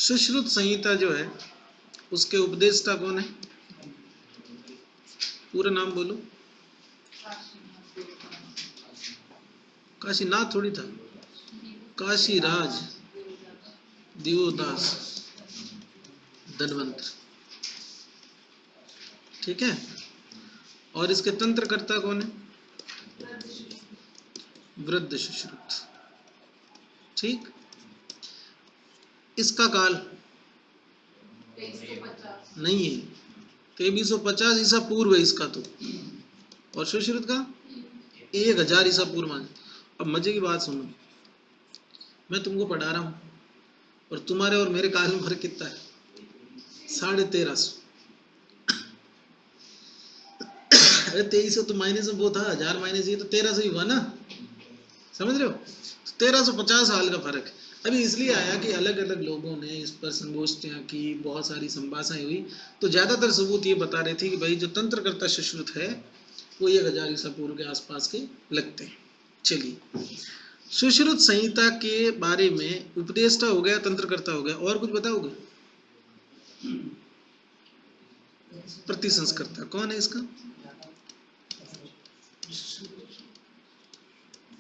सुश्रुत संहिता जो है उसके उपदेष्टा कौन है? पूरा नाम बोलो। काशीनाथ थोड़ी था, काशीराज दिवोदास धनवंतर। ठीक है। और इसके तंत्रकर्ता कौन है? वृद्ध सुश्रुत। ठीक। इसका काल नहीं है, 2350 ईसा पूर्व है इसका तो, और सुश्रुत का 1000 ईसा पूर्व मान। अब मजे की बात सुनो, मैं तुमको पढ़ा रहा हूँ और तुम्हारे और मेरे काल में फर्क कितना है? 1350। अरे 2300 तो माइनस में वो था, 1000 माइनस ये तो 1300 ही हुआ ना, समझ रहे हो? 1350 साल का फर्क। अभी इसलिए आया कि अलग अलग लोगों ने इस पर संगोष्ठियां की, बहुत सारी संभाषाएं हुई, तो ज्यादातर सबूत ये बता रहे थे कि भाई जो तंत्रकर्ता सुश्रुत है वो 1000 ईसा पूर्व के आसपास के लगते हैं। चलिए, सुश्रुत संहिता के बारे में उपदेष्टा हो गया, तंत्रकर्ता हो गया, और कुछ बताओगे? प्रतिसंस्कर्ता कौन है इसका?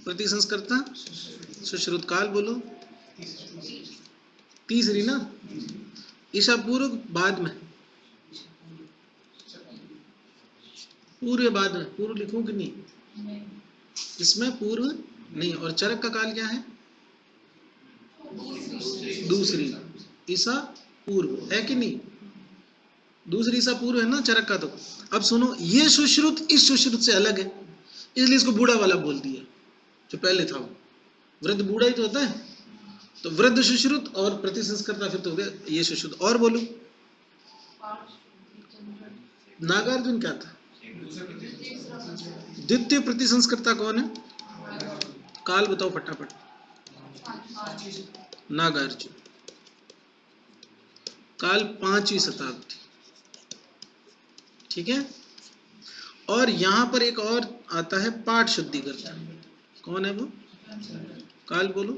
प्रतिसंस्कर्ता सुश्रुत काल बोलो, तीसरी ना, ईसा पूर्व बाद में, पूर्व बाद में, पूर्व लिखूं कि नहीं? इसमें पूर्व नहीं। और चरक का काल क्या है? दूसरी ईसा पूर्व है कि नहीं? दूसरी ईसा पूर्व है ना चरक का। तो अब सुनो, ये सुश्रुत इस सुश्रुत से अलग है, इसलिए इसको बूढ़ा वाला बोल दिया। जो पहले था वो वृद्ध बूढ़ा ही तो होता है, तो वृद्ध सुश्रुत और प्रतिसंस्कर्ता फिर तो हो गया ये सुश्रुत। और बोलो, नागार्जुन क्या था? द्वितीय प्रतिसंस्कर्ता कौन है? काल बताओ फटाफट। नागार्जुन, काल 5वीं शताब्दी। ठीक है। और यहां पर एक और आता है पाठ शुद्धिकर्ता, कौन है वो? काल बोलो।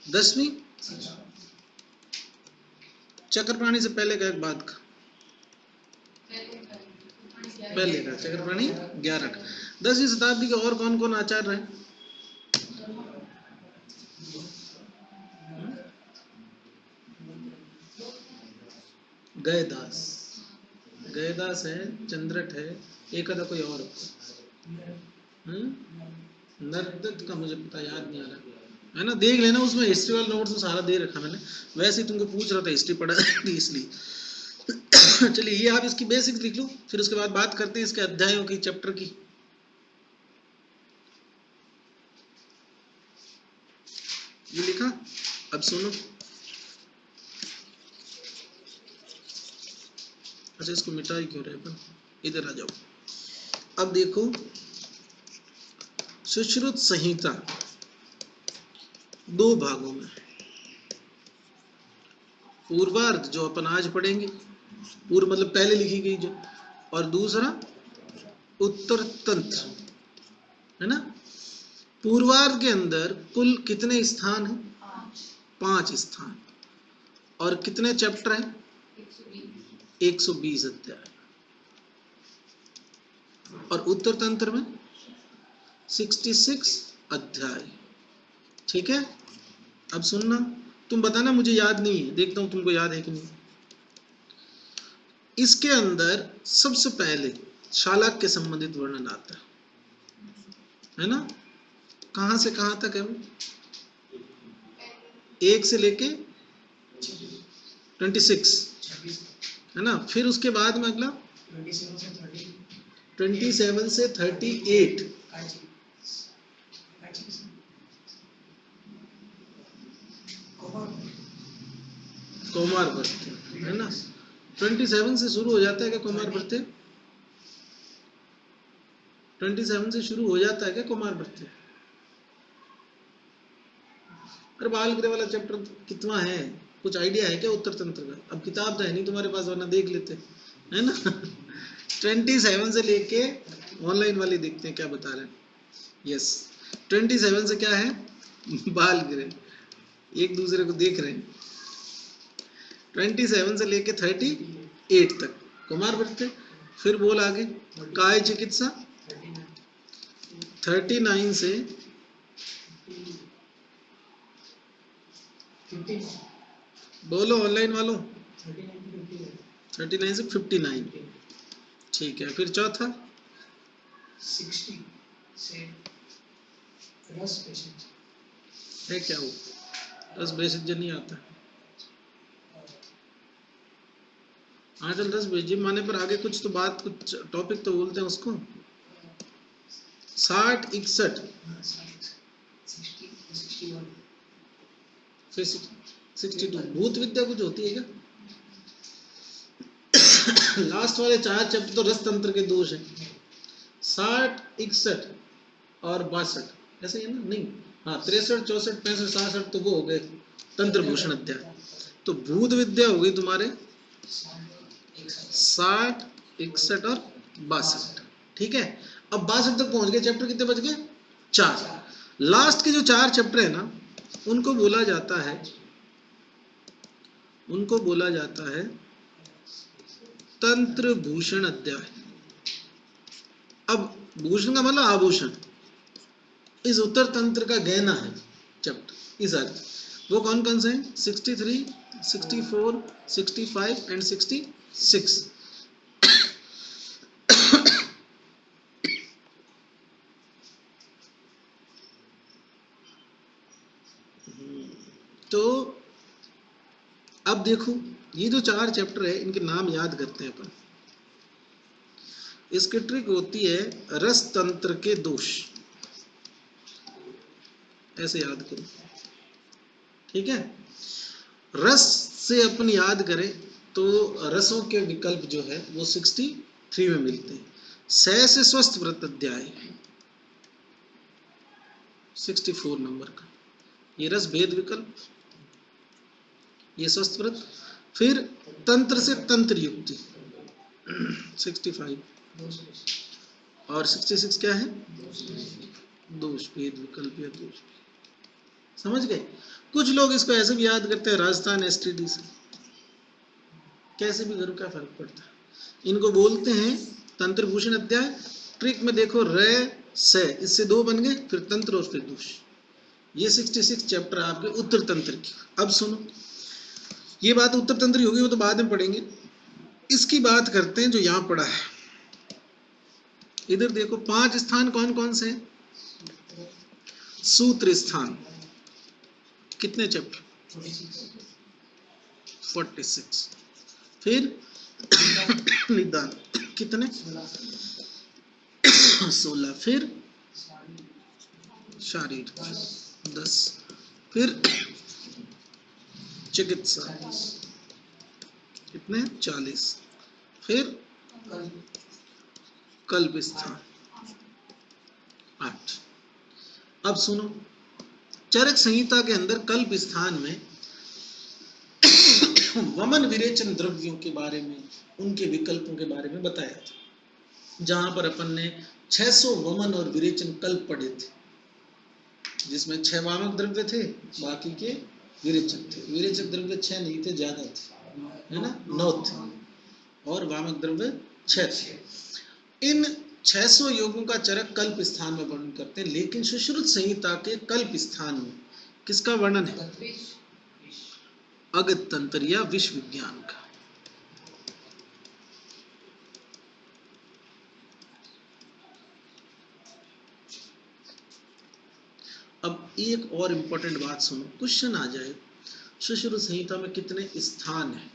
10वीं। चक्रपाणी से पहले का एक बाद का, पहले का चक्रपाणी 11 का। 10वीं शताब्दी के और कौन कौन आचार्य रहे? गयदास, गयदास है, चंद्रट है, एक आधा कोई और नरदत्त का मुझे पता याद नहीं आ रहा है ना, देख लेना उसमें हिस्ट्री वाला नोट्स सारा दे रखा मैंने, वैसे ही तुमको पूछ रहा था हिस्ट्री पढ़ा थी इसलिए। चलिए, ये आप इसकी बेसिक्स लिख लो, फिर उसके बाद बात करते हैं इसके अध्यायों की, चैप्टर की। ये लिखा। अब सुनो, अच्छा इसको मिटा ही क्यों रहे अपन, इधर आ जाओ। अब देखो, सुश्रुत संहिता 2 भागों में, पूर्वार्ध जो अपन आज पढ़ेंगे, पूर्व मतलब पहले लिखी गई जो, और दूसरा उत्तर तंत्र, है ना। पूर्वार्ध के अंदर कुल कितने स्थान हैं? 5 स्थान। और कितने चैप्टर हैं? 120 अध्याय। और उत्तर तंत्र में 66 अध्याय। ठीक है। अब सुनना, तुम बताना, मुझे याद नहीं है, देखता हूं तुमको याद है कि नहीं। इसके अंदर सबसे पहले शालाक के संबंधित वर्णन आता है ना। कहां से कहां तक है वो? 1 से लेके 26, है ना। फिर उसके बाद में अगला 27 से 38, कौमार भृत्य, है ना। 27 से शुरू हो जाता है क्या कौमार भृत्य? 27 से शुरू हो जाता है क्या कौमार भृत्य? अरे बाल गृह वाला चैप्टर कितना है, कुछ आइडिया है क्या उत्तर तंत्र का? अब किताब तो है नहीं तुम्हारे पास, वरना देख लेते, है ना। 27 से लेके ऑनलाइन वाले देखते हैं क्या बता रहे हैं। यस, 27 से क्या है? बाल गृह, एक दूसरे को देख रहे हैं। 27 से लेके 38 तक कुमार व्रत। फिर बोल आगे, काय चिकित्सा 39 से 59 बोलो ऑनलाइन वालों, 39 से 59, ठीक है। फिर चौथा 60 से रस पेशेंट है क्या वो, रस बेसिक नहीं आता। हाँ चल रस बेजिम माने पर आगे कुछ तो बात, कुछ टॉपिक तो बोलते हैं उसको। 60 61 फिर 62 भूत विद्या कुछ होती है क्या? लास्ट वाले 4 चैप्टर तो रस तंत्र के दोष है। 60 61 और 62 ऐसे ही है ना? नहीं, हाँ 63 64 65 67 तो वो हो गए तंत्र भूषण अध्याय। तो भूत विद्या होगी तुम्हारे 60 61 और 62, ठीक है। अब 62 तक पहुंच गए, चैप्टर कितने बच गए? 4। लास्ट के जो 4 चैप्टर है ना, उनको बोला जाता है, उनको बोला जाता है तंत्र भूषण अध्याय। अब भूषण का मतलब आभूषण, इस उत्तर तंत्र का गहना है चैप्टर इस अर्थ। वो कौन कौन से हैं? 63 64 65 एंड 66। तो अब देखो, ये जो 4 चैप्टर है इनके नाम याद करते हैं अपन। इसकी ट्रिक होती है रस तंत्र के दोष, ऐसे याद करो, ठीक है। रस से अपन याद करें तो रसों के विकल्प जो है वो 63 में मिलते हैं। सह से स्वस्थ व्रत अध्याय 64 नंबर का, ये रस भेद विकल्प, ये स्वस्थ व्रत। फिर तंत्र से तंत्र युक्ति 65 और 66 क्या है? दोष भेद विकल्प या दोष। समझ गए? कुछ लोग इसको ऐसे भी याद करते हैं राजस्थान एसटीडी से, कैसे भी करो क्या फर्क पड़ता है। इनको बोलते हैं तंत्र भूषण अध्याय। ट्रिक में देखो र से, इससे 2 बन गए, फिर तंत्र और फिर दोष। ये 66 चैप्टर आपके उत्तर तंत्र की। अब सुनो, ये बात उत्तर तंत्र होगी वो तो बाद में पढ़ेंगे, इसकी बात करते हैं जो यहां पढ़ा है। इधर देखो 5 स्थान कौन कौन से हैं? सूत्र स्थान कितने चैप्टर? 46। फिर निदान कितने? 16। फिर शारीर 10। फिर चिकित्सा कितने? 40। फिर कल्प स्थान 8। अब सुनो, चरक संहिता के अंदर कल्प स्थान में वमन विरेचन द्रव्यों के बारे में, उनके विकल्पों के बारे में बताया था, जहां पर अपन ने 600 वमन और विरेचन कल्प पढ़े थे, जिसमें 6 वामक द्रव्य थे, बाकी के विरेचक थे। विरेचक द्रव्य 6 नहीं थे, ज्यादा थे, है ना, 9 थे, और वामक द्रव्य 6 थे। इन 600 योगों का चरक कल्प स्थान में वर्णन करते हैं, लेकिन सुश्रुत संहिता के कल्प स्थान में किसका वर्णन है? अगत तंत्र या विश्व विज्ञान का। अब एक और इंपॉर्टेंट बात सुनो, क्वेश्चन आ जाए सुश्रुत संहिता में कितने स्थान है?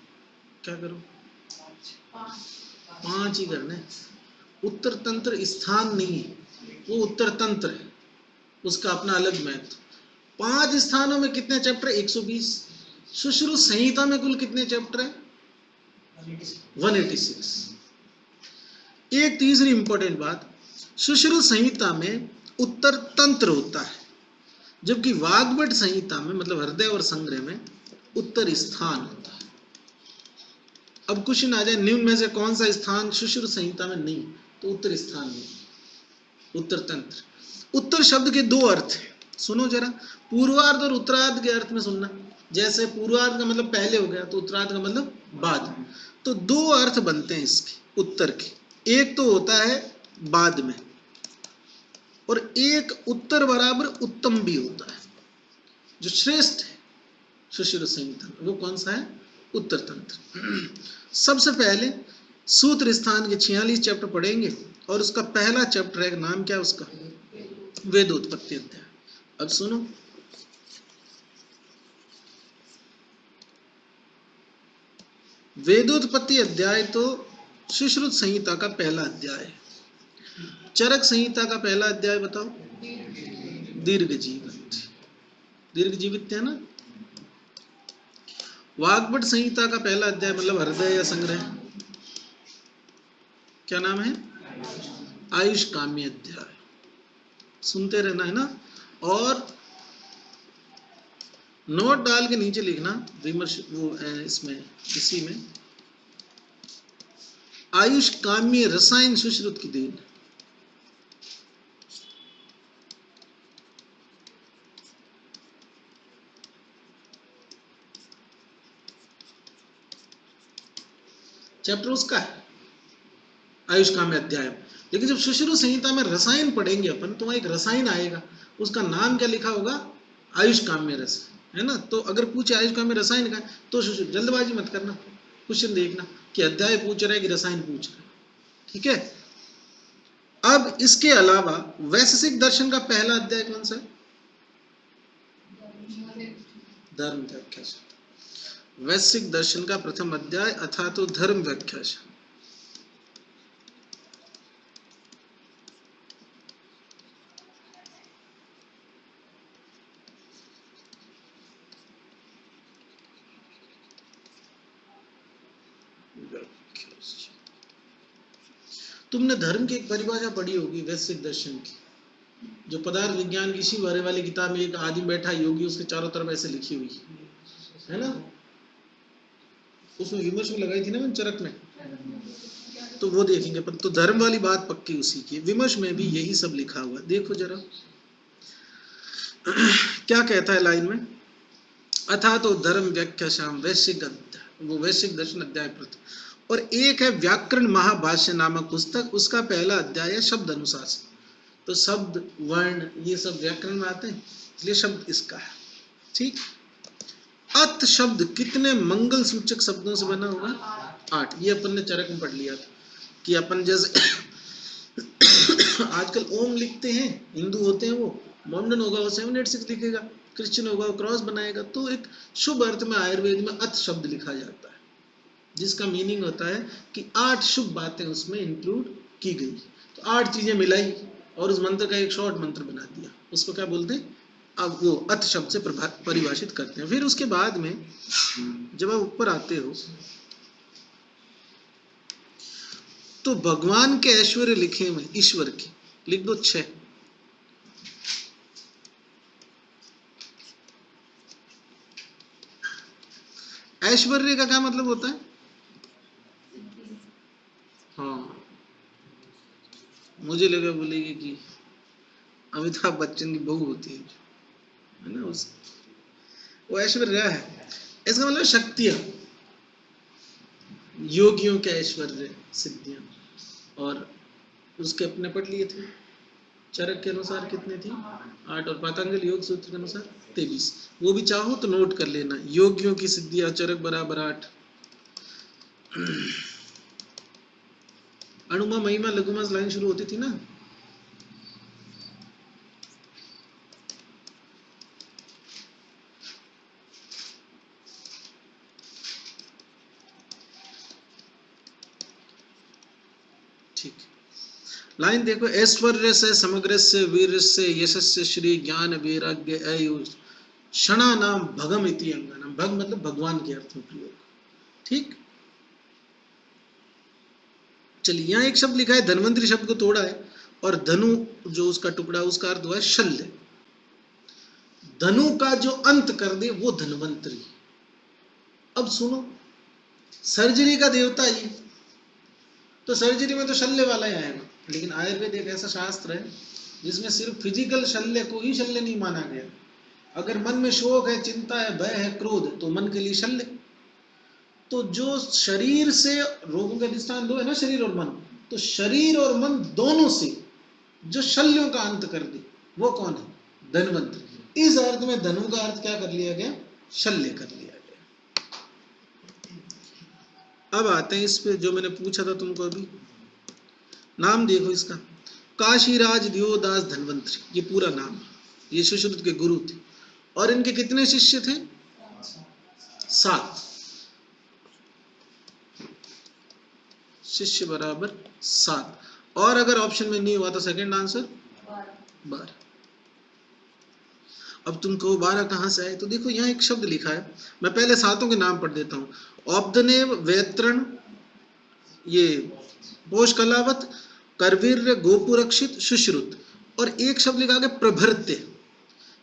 क्या करो? 5 ही करने। उत्तर तंत्र स्थान नहीं है, वो उत्तर तंत्र है, उसका अपना अलग महत्व। 5 स्थानों में कितने चैप्टर? 120। सुश्रुत संहिता में कुल कितने चैप्टर है? 186। एक तीसरी इंपॉर्टेंट बात, सुश्रुत संहिता में उत्तर तंत्र होता है, जबकि वाग्भट संहिता में, मतलब हृदय और संग्रह में, उत्तर स्थान होता है। अब क्वेश्चन आ जाए निम्न में से कौन सा स्थान सुश्रुत संहिता में नहीं? तो उत्तर स्थान नहीं, उत्तर तंत्र। उत्तर शब्द के 2 अर्थ हैं, सुनो जरा, पूर्वार्ध और उत्तरार्ध के अर्थ में सुनना। जैसे पूर्वार्ध का मतलब पहले हो गया तो उत्तरार्ध का मतलब बाद। तो दो अर्थ बनते हैं इसके उत्तर के, एक तो होता है बाद में, और एक उत्तर बराबर उत्तम भी होता है। जो श्रेष्ठ है सुश्रुत संहिता में वो कौन सा है? उत्तर तंत्र। सबसे पहले सूत्र स्थान के 46 चैप्टर पढ़ेंगे, और उसका पहला चैप्टर है, नाम क्या है उसका? वेदोत्पत्ति अध्याय। अब सुनो, वेदोत्पत्ति अध्याय तो सुश्रुत संहिता का पहला अध्याय है। चरक संहिता का पहला अध्याय बताओ? दीर्घ जीवित। दीर्घ जीवित है ना। वाग्भट संहिता का पहला अध्याय मतलब हृदय या संग्रह, क्या नाम है? आयुष काम्य अध्याय। सुनते रहना है ना, और नोट डाल के नीचे लिखना विमर्श वो इसमें इसी में आयुष काम्य रसायन सुश्रुत की देन। चैप्टर उसका है आयुष काम्य अध्याय। लेकिन जब सुश्रुत संहिता में रसायन पढ़ेंगे अपन तो वहां एक रसायन आएगा, उसका नाम क्या लिखा होगा? आयुष काम्य रस, है ना। तो अगर पूछे आयुष काम्य रसायन का, तो जल्दबाजी मत करना, क्वेश्चन देखना कि अध्याय पूछ रहा है कि रसायन पूछ रहा है, ठीक है। अब इसके अलावा वैशेषिक दर्शन का पहला अध्याय कौन सा है? धर्म व्याख्या। वैशेषिक दर्शन का प्रथम अध्याय अथा तो धर्म व्याख्या। तुमने धर्म की एक परिभाषा पढ़ी होगी वैशेषिक दर्शन की, जो पदार्थ विज्ञान की इसी बारे वाली किताब में एक आदमी बैठा योगी, उसके चारों तरफ ऐसे लिखी हुई है ना। उसमें विमर्श में लगाई थी ना मैंने चरक में, तो वो देखेंगे। पर तो धर्म वाली बात पक्की उसी की, विमर्श में भी यही सब लिखा हुआ। देखो जरा क्या कहता है लाइन में, अथा तो धर्म व्याख्या शाम वैश्विक, वो वैश्विक दर्शन अध्याय प्रथम, और एक है व्याकरण महाभाष्य नामक पुस्तक, उसका पहला अध्याय है शब्द अनुशासन। तो शब्द वर्ण ये सब व्याकरण में आते हैं, इसलिए शब्द इसका है, ठीक। अत शब्द कितने मंगल सूचक शब्दों से बना होगा? 8। ये अपन ने चरक में पढ़ लिया था कि अपन जैसे आजकल ओम लिखते हैं, हिंदू होते हैं वो, मोमडन होगा वो 786 लिखेगा, क्रिश्चियन होगा वो क्रॉस बनाएगा। तो एक शुभ अर्थ में आयुर्वेद में अत शब्द लिखा जाता है, जिसका मीनिंग होता है कि 8 शुभ बातें उसमें इंक्लूड की गई। तो 8 चीजें मिलाई और उस मंत्र का एक शॉर्ट मंत्र बना दिया, उसको क्या बोलते हैं? अब वो अत शब्द से परिभाषित करते हैं। फिर उसके बाद में जब आप ऊपर आते हो तो भगवान के ऐश्वर्य लिखे हुए, ईश्वर के लिख दो 6। ऐश्वर्य का क्या मतलब होता है? हाँ, मुझे लगा बोलेगी कि अमिताभ बच्चन की बहू होती है ना, उस वो ऐश्वर्य है। इसका मतलब शक्तियां, योगियों के ऐश्वर्य सिद्धियां, और उसके अपने पढ़ लिए थे। चरक के अनुसार कितने थी? 8, और पातंजल योग सूत्र के अनुसार 23। वो भी चाहो तो नोट कर लेना, योगियों की सिद्धियां चरक बराबर 8। अणुमा महिमा लघुमा लाइन शुरू होती थी ना। ठीक, लाइन देखो, ऐश्वर्य से समग्र से वीर से यशस्य श्री ज्ञान वैराग्य आयुष क्षणा नाम भगम इति अंगनाम। भग मतलब भगवान के अर्थ में प्रयोग, ठीक। चलिए, यहाँ एक शब्द लिखा है, धन्वंतरी शब्द को तोड़ा है, और धनु जो उसका टुकड़ा उसका अर्थ हुआ है शल्य। धनु का जो अंत कर दे वो धन्वंतरी। अब सुनो, सर्जरी का देवता ये, तो सर्जरी में तो शल्य वाला ही आएगा। लेकिन आयुर्वेद एक ऐसा शास्त्र है जिसमें सिर्फ फिजिकल शल्य को ही शल्य नहीं माना गया। अगर मन में शोक है, चिंता है, भय है, क्रोध, तो मन के लिए शल्य। तो जो शरीर से, रोगों के अधिष्ठान दो है ना, शरीर और मन, तो शरीर और मन दोनों से जो शल्यों का अंत कर दे वो कौन है? धन्वंतरि। इस अर्थ में धनु का अर्थ क्या कर लिया गया? शल्य कर लिया गया। अब आते हैं इस पे जो मैंने पूछा था तुमको अभी। नाम देखो इसका, काशीराज दियोदास धन्वंतरि, ये पूरा नाम। ये सुश्रुत के गुरु थे और इनके कितने शिष्य थे? 7 शिष्य बराबर 7। और अगर ऑप्शन में नहीं हुआ तो सेकंड आंसर 12। अब तुम कहो 12 कहां से आए? तो देखो यहाँ एक शब्द लिखा है, मैं पहले 7 के नाम पढ़ देता हूं। औपदनेव, वैतरण, ये पोष कलावत, करवीर, गोपुरक्षित, सुश्रुत, और एक शब्द लिखा गया प्रभृत्य।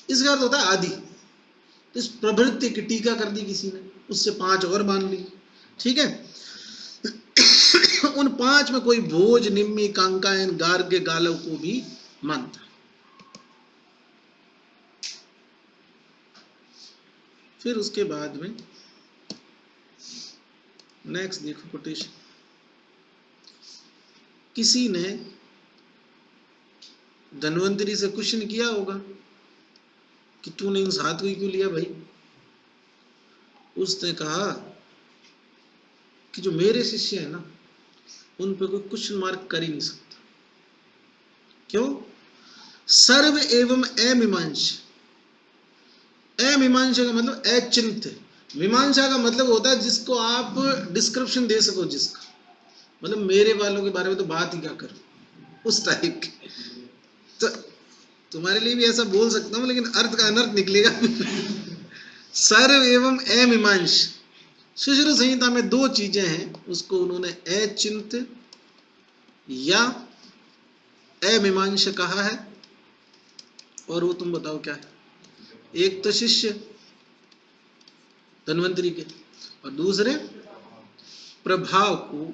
इसका अर्थ होता है आदि। तो इस प्रभृत्य की टीका कर दी किसी ने, उससे 5 और मान ली। ठीक है। उन 5 में कोई भोज, निम्मी, कांकायन, गार्ग्य, गालव को भी मानता। फिर उसके बाद में नेक्स्ट देखो कोटेशन, किसी ने धन्वंतरि से क्वेश्चन किया होगा कि तूने इन 7 को क्यों लिया भाई? उसने कहा कि जो मेरे शिष्य है ना, उन पे कोई क्वेश्चन मार्क कर ही नहीं सकता। क्यों? सर्व एवं अमीमांस। अमीमांसा का मतलब अचिंत्य, मीमांसा का मतलब होता है जिसको आप डिस्क्रिप्शन दे सको, जिसका मतलब मेरे वालों के बारे में तो बात ही क्या करो, उस टाइप के। तो तुम्हारे लिए भी ऐसा बोल सकता हूं, लेकिन अर्थ का अनर्थ निकलेगा। सर्व एवं अमीमांस। सुश्रुत संहिता में 2 चीजें हैं, उसको उन्होंने अचिंत्य या अमीमांस कहा है, और वो तुम बताओ क्या है? एक तो शिष्य धन्वंतरि के, और दूसरे प्रभाव को,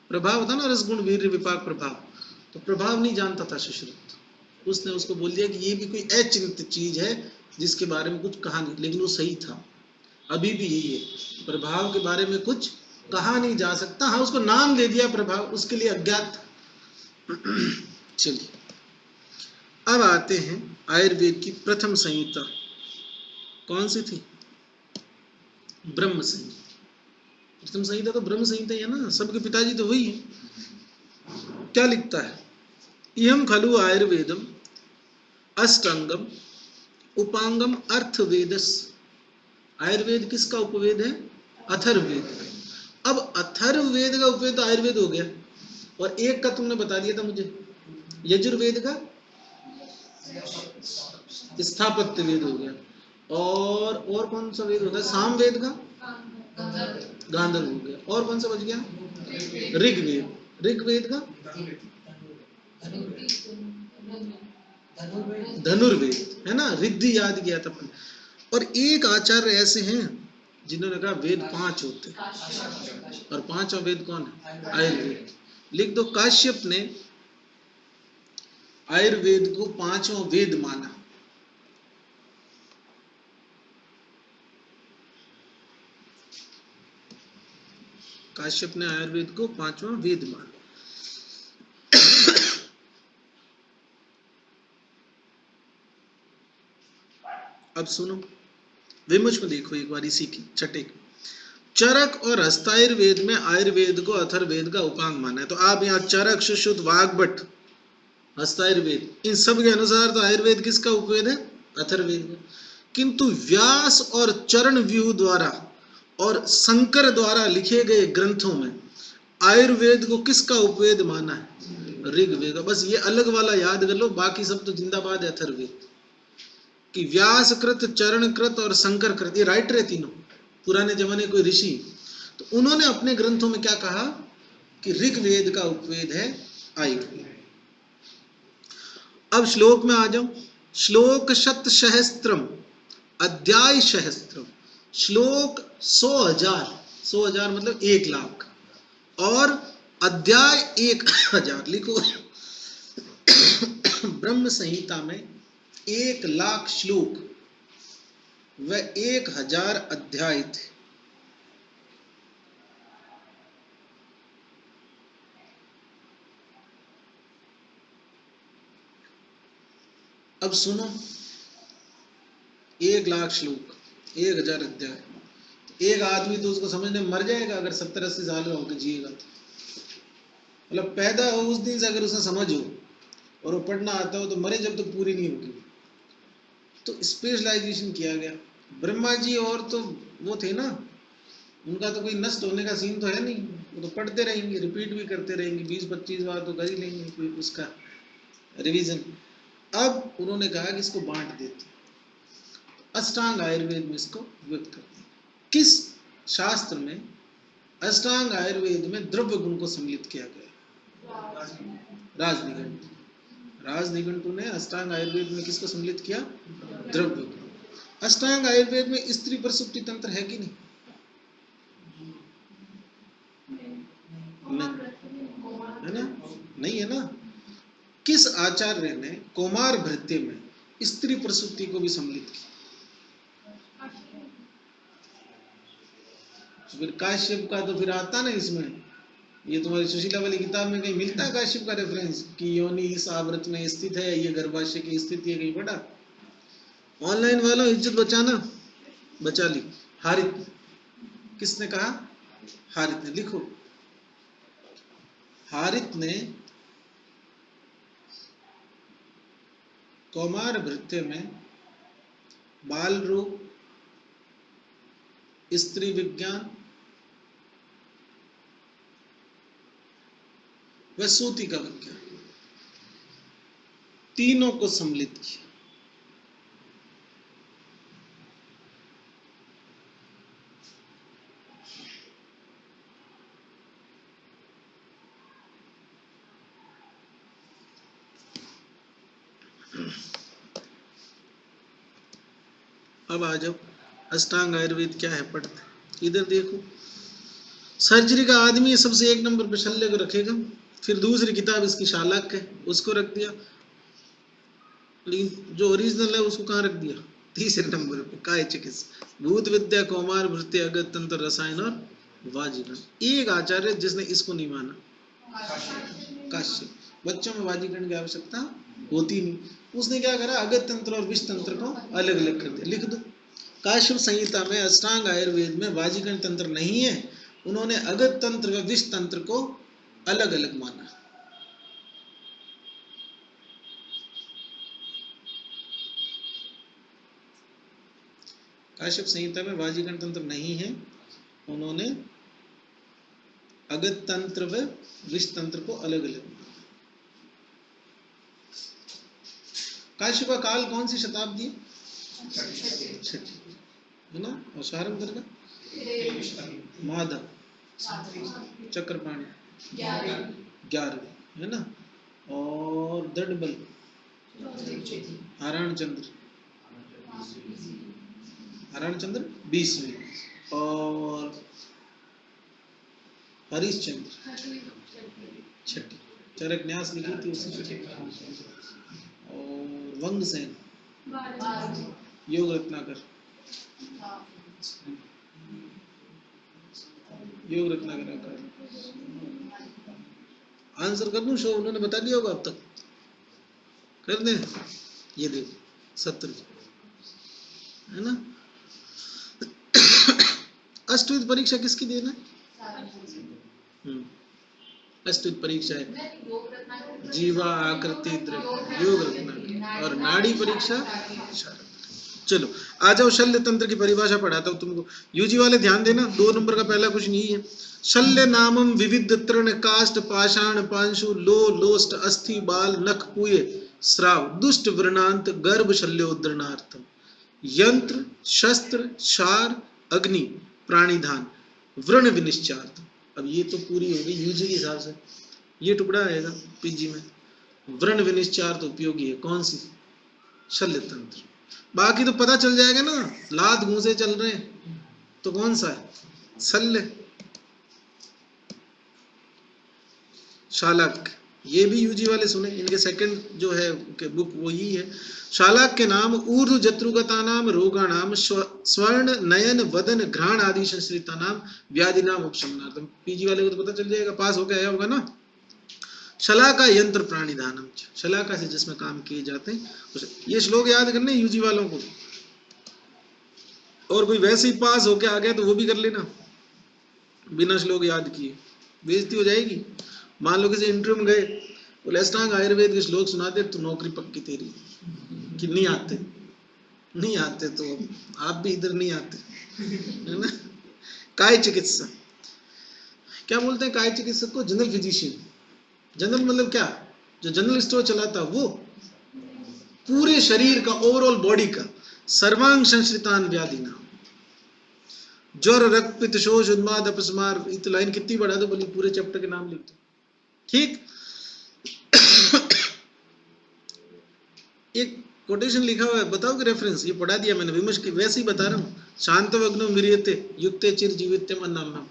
प्रभाव होता ना, रसगुण वीर्य विपाक प्रभाव, तो प्रभाव नहीं जानता था सुश्रुत। उसने उसको बोल दिया कि ये भी कोई अचिंत्य चीज है जिसके बारे में कुछ कहा नहीं, लेकिन वो सही था। अभी भी यही है, प्रभाव के बारे में कुछ कहा नहीं जा सकता। हाँ, उसको नाम दे दिया प्रभाव, उसके लिए अज्ञात था। चलिए अब आते हैं आयुर्वेद की प्रथम संहिता। कौन सी थी? ब्रह्म संहिता। प्रथम संहिता तो ब्रह्म संहिता है ना, सबके पिताजी तो वही है। क्या लिखता है? इयं खलु आयुर्वेदम अष्टांगम उपांगम अर्थवेदस। आयुर्वेद किसका उपवेद है? अथर्ववेद। अब अथर्ववेद का उपवेद तो आयुर्वेद हो गया, और एक का तुमने बता दिया था मुझे, यजुर्वेद का स्थापत्य वेद हो गया। और कौन सा वेद होता है? सामवेद का गांधर्व हो गया। और कौन सा बच गया? ऋग्वेद। ऋग्वेद का धनुर्वेद, है ना? रिद्धि याद किया था अपन। और एक आचार्य ऐसे हैं जिन्होंने कहा वेद 5 होते, और 5वां वेद कौन है? आयुर्वेद। लिख दो, काश्यप ने आयुर्वेद को 5वां वेद माना। काश्यप ने आयुर्वेद को 5वां वेद माना। अब सुनो, विमुच में देखो एक बार इसी की छठे की। चरक और हस्तायुर्वेद में आयुर्वेद को अथर्ववेद का उपांग माना है। तो आप यहाँ चरक, सुश्रुत, वाग्भट, हस्तायुर्वेद, इन सब के अनुसार तो आयुर्वेद किसका उपवेद है? अथर्ववेद का। किंतु व्यास और चरण व्यूह द्वारा और शंकर द्वारा लिखे गए ग्रंथों में आयुर्वेद को किसका उपवेद माना है? ऋग्वेद। बस ये अलग वाला याद कर लो, बाकी सब तो जिंदाबाद है अथर्ववेद कि व्यासकृत, चरणकृत और शंकरकृत, ये राइटर है तीनों, पुराने जमाने कोई ऋषि। तो उन्होंने अपने ग्रंथों में क्या कहा कि ऋग्वेद का उपवेद है आयुर्वेद। अब श्लोक में आ जाओ। श्लोक शत सहस्त्रम अध्याय सहस्त्रम। श्लोक 100,000, 100,000 मतलब 1,00,000, और अध्याय 1,000। लिखो ब्रह्म संहिता में 1,00,000 श्लोक व 1000 अध्याय थे। अब सुनो, 1,00,000 श्लोक, 1000 अध्याय, एक आदमी तो उसको समझने मर जाएगा अगर 70-80 साल का होकर जिएगा तो। मतलब पैदा हो उस दिन से अगर उसे समझ हो और वो पढ़ना आता हो तो मरे जब तक पूरी नहीं होगी। तो स्पेशलाइजेशन किया गया। ब्रह्मा जी और तो वो थे ना, उनका तो कोई नष्ट होने का सीन तो है नहीं, वो तो पढ़ते रहेंगे, रिपीट भी करते रहेंगे, 20-25 बार तो कर ही लेंगे कोई उसका रिवीजन। अब उन्होंने कहा कि इसको बांट देते, अष्टांग आयुर्वेद में इसको व्यक्त करते। किस शास्त्र में अष्टांग आयुर्वेद में द्रव्य गुण को सम्मिलित किया गया? राजनिघंटु। राजनिघंटु ने अष्टांग आयुर्वेद में किसको सम्मिलित किया? द्रव्य गुण। अष्टांग आयुर्वेद में स्त्री प्रसूति तंत्र है कि नहीं? है ना? नहीं है ना? किस आचार्य ने कौमार भृत्य में स्त्री प्रसूति को भी सम्मिलित किया? फिर काश्यप का तो फिर आता ना इसमें, ये तुम्हारी सुशीला वाली किताब में कहीं मिलता है काश्यप का रेफरेंस कि योनि इस आवृत में स्थित है, ये गर्भाशय की स्थिति है, कहीं पढ़ा? ऑनलाइन वालों इज्जत बचाना, बचा ली। हारित, किसने कहा? हारित ने। लिखो, हारित ने कौमार भृत्य में बाल रोग, स्त्री विज्ञान व सूती का विज्ञान, तीनों को सम्मिलित किया। अब आ जाओ, अष्टांग आयुर्वेद क्या है पढ़ते। इधर देखो, सर्जरी का आदमी सबसे एक नंबर पे शल्य को रखेगा, फिर दूसरी किताब इसकी शालाक है उसको रख दिया, लेकिन जो ओरिजिनल है उसको कहाँ रख दिया? तीसरे नंबर पे काय चिकित्सा, भूत विद्या, कौमार भृत्य, अगत तंत्र, रसायन और वाजीगण। एक आचार्य जिसने इसको नहीं माना, काश्यप। बच्चों में वाजीगण की आवश्यकता होती नहीं, उसने क्या करा? अगत तंत्र और विष तंत्र को अलग अलग कर दिया। लिख दो, काश्यप संहिता में अष्टांग आयुर्वेद में वाजीगण तंत्र नहीं है, उन्होंने अगत तंत्र व विष तंत्र को अलग अलग माना। काश्यप संहिता में वाजीगण तंत्र नहीं है, उन्होंने अगत तंत्र व विष तंत्र को अलग अलग माना। काश्यप का काल कौन सी शताब्दी? छठी, है ना? और शारंग का माधव, चक्रपाणी 11, है ना? और दडबल, हारायण चंद्र 20वीं, और हरिश्चंद्र 6ठी। चरक न्यास लिखी थी उसने 6ठी। और वंगसेन, योग रत्नाकर, योग रत्नाकर। आंसर कर दूं शो? उन्होंने बता दिया होगा अब तक, कर दें? ये देखो 70, है ना? अष्टविध परीक्षा किसकी देना है? अष्टविध परीक्षा है जीवा, आकृति, द्रव्य, योग रत्नाकर, और नाड़ी परीक्षा शारद। चलो आ जाओ, शल्य तंत्र की परिभाषा पढ़ाता हूँ तुमको। यूजी वाले ध्यान देना, 2 नंबर का पहला कुछ नहीं है। शल्य नामम विविध तृण काष्ठ पाषाण पांशु लो लोष्ट अस्थि बाल नख पूय श्राव दुष्ट व्रणांत गर्भ शल्योद्रणार्थम यंत्र शस्त्र क्षार अग्नि प्राणिधान व्रण विनिश्चार्थ। अब ये तो पूरी होगी यूजी के हिसाब से, ये टुकड़ा आएगा पीजी में। व्रण विनिश्चार्थ उपयोगी है कौन सी? शल्य तंत्र। बाकी तो पता चल जाएगा ना, लात घूसे चल रहे हैं तो कौन सा है? शल्य। शालक ये भी यूजी वाले सुने, इनके सेकंड जो है बुक वो ही है। शालाक के नाम ऊर्ध्व जत्रुगता नाम रोगा नाम स्वर्ण नयन वदन घ्राण आदि संश्रिता नाम व्याधि नाम उपशमनार्थम। पीजी वाले को तो पता चल जाएगा, पास होके आया होगा ना। शलाका यंत्र प्राणिधानम, शलाका से जिसमें काम किए जाते हैं। ये श्लोक याद करने यूजी वालों को, और कोई वैसे ही पास होके आ गया तो वो भी कर लेना बिना श्लोक याद किए, बेइज्जती हो जाएगी। मान लो किसी इंटरव्यू में गए, बोले अष्टांग आयुर्वेद के श्लोक सुना दे तो नौकरी पक्की तेरी, कि नहीं आते, नहीं आते तो आप भी इधर नहीं आते, है ना। काय चिकित्सा, क्या बोलते हैं काय चिकित्सक को? General physician. जनरल मतलब क्या? जो जनरल स्टोर चलाता, वो पूरे शरीर का, ओवरऑल बॉडी का, सर्वांग संश्रितान व्याधि नाम, ज्वर रक्त पित्त शोष उन्माद अपस्मार। इतनी लाइन कितनी बढ़ा दो बोली, पूरे चैप्टर के नाम लिख दो, ठीक। एक कोटेशन लिखा हुआ है, बताओ कि रेफरेंस, ये पढ़ा दिया मैंने विमर्श की, वैसे ही बता रहा हूँ। शांतवग्नो मिरियते युक्ते चिर जीवित्यम अन्नाम,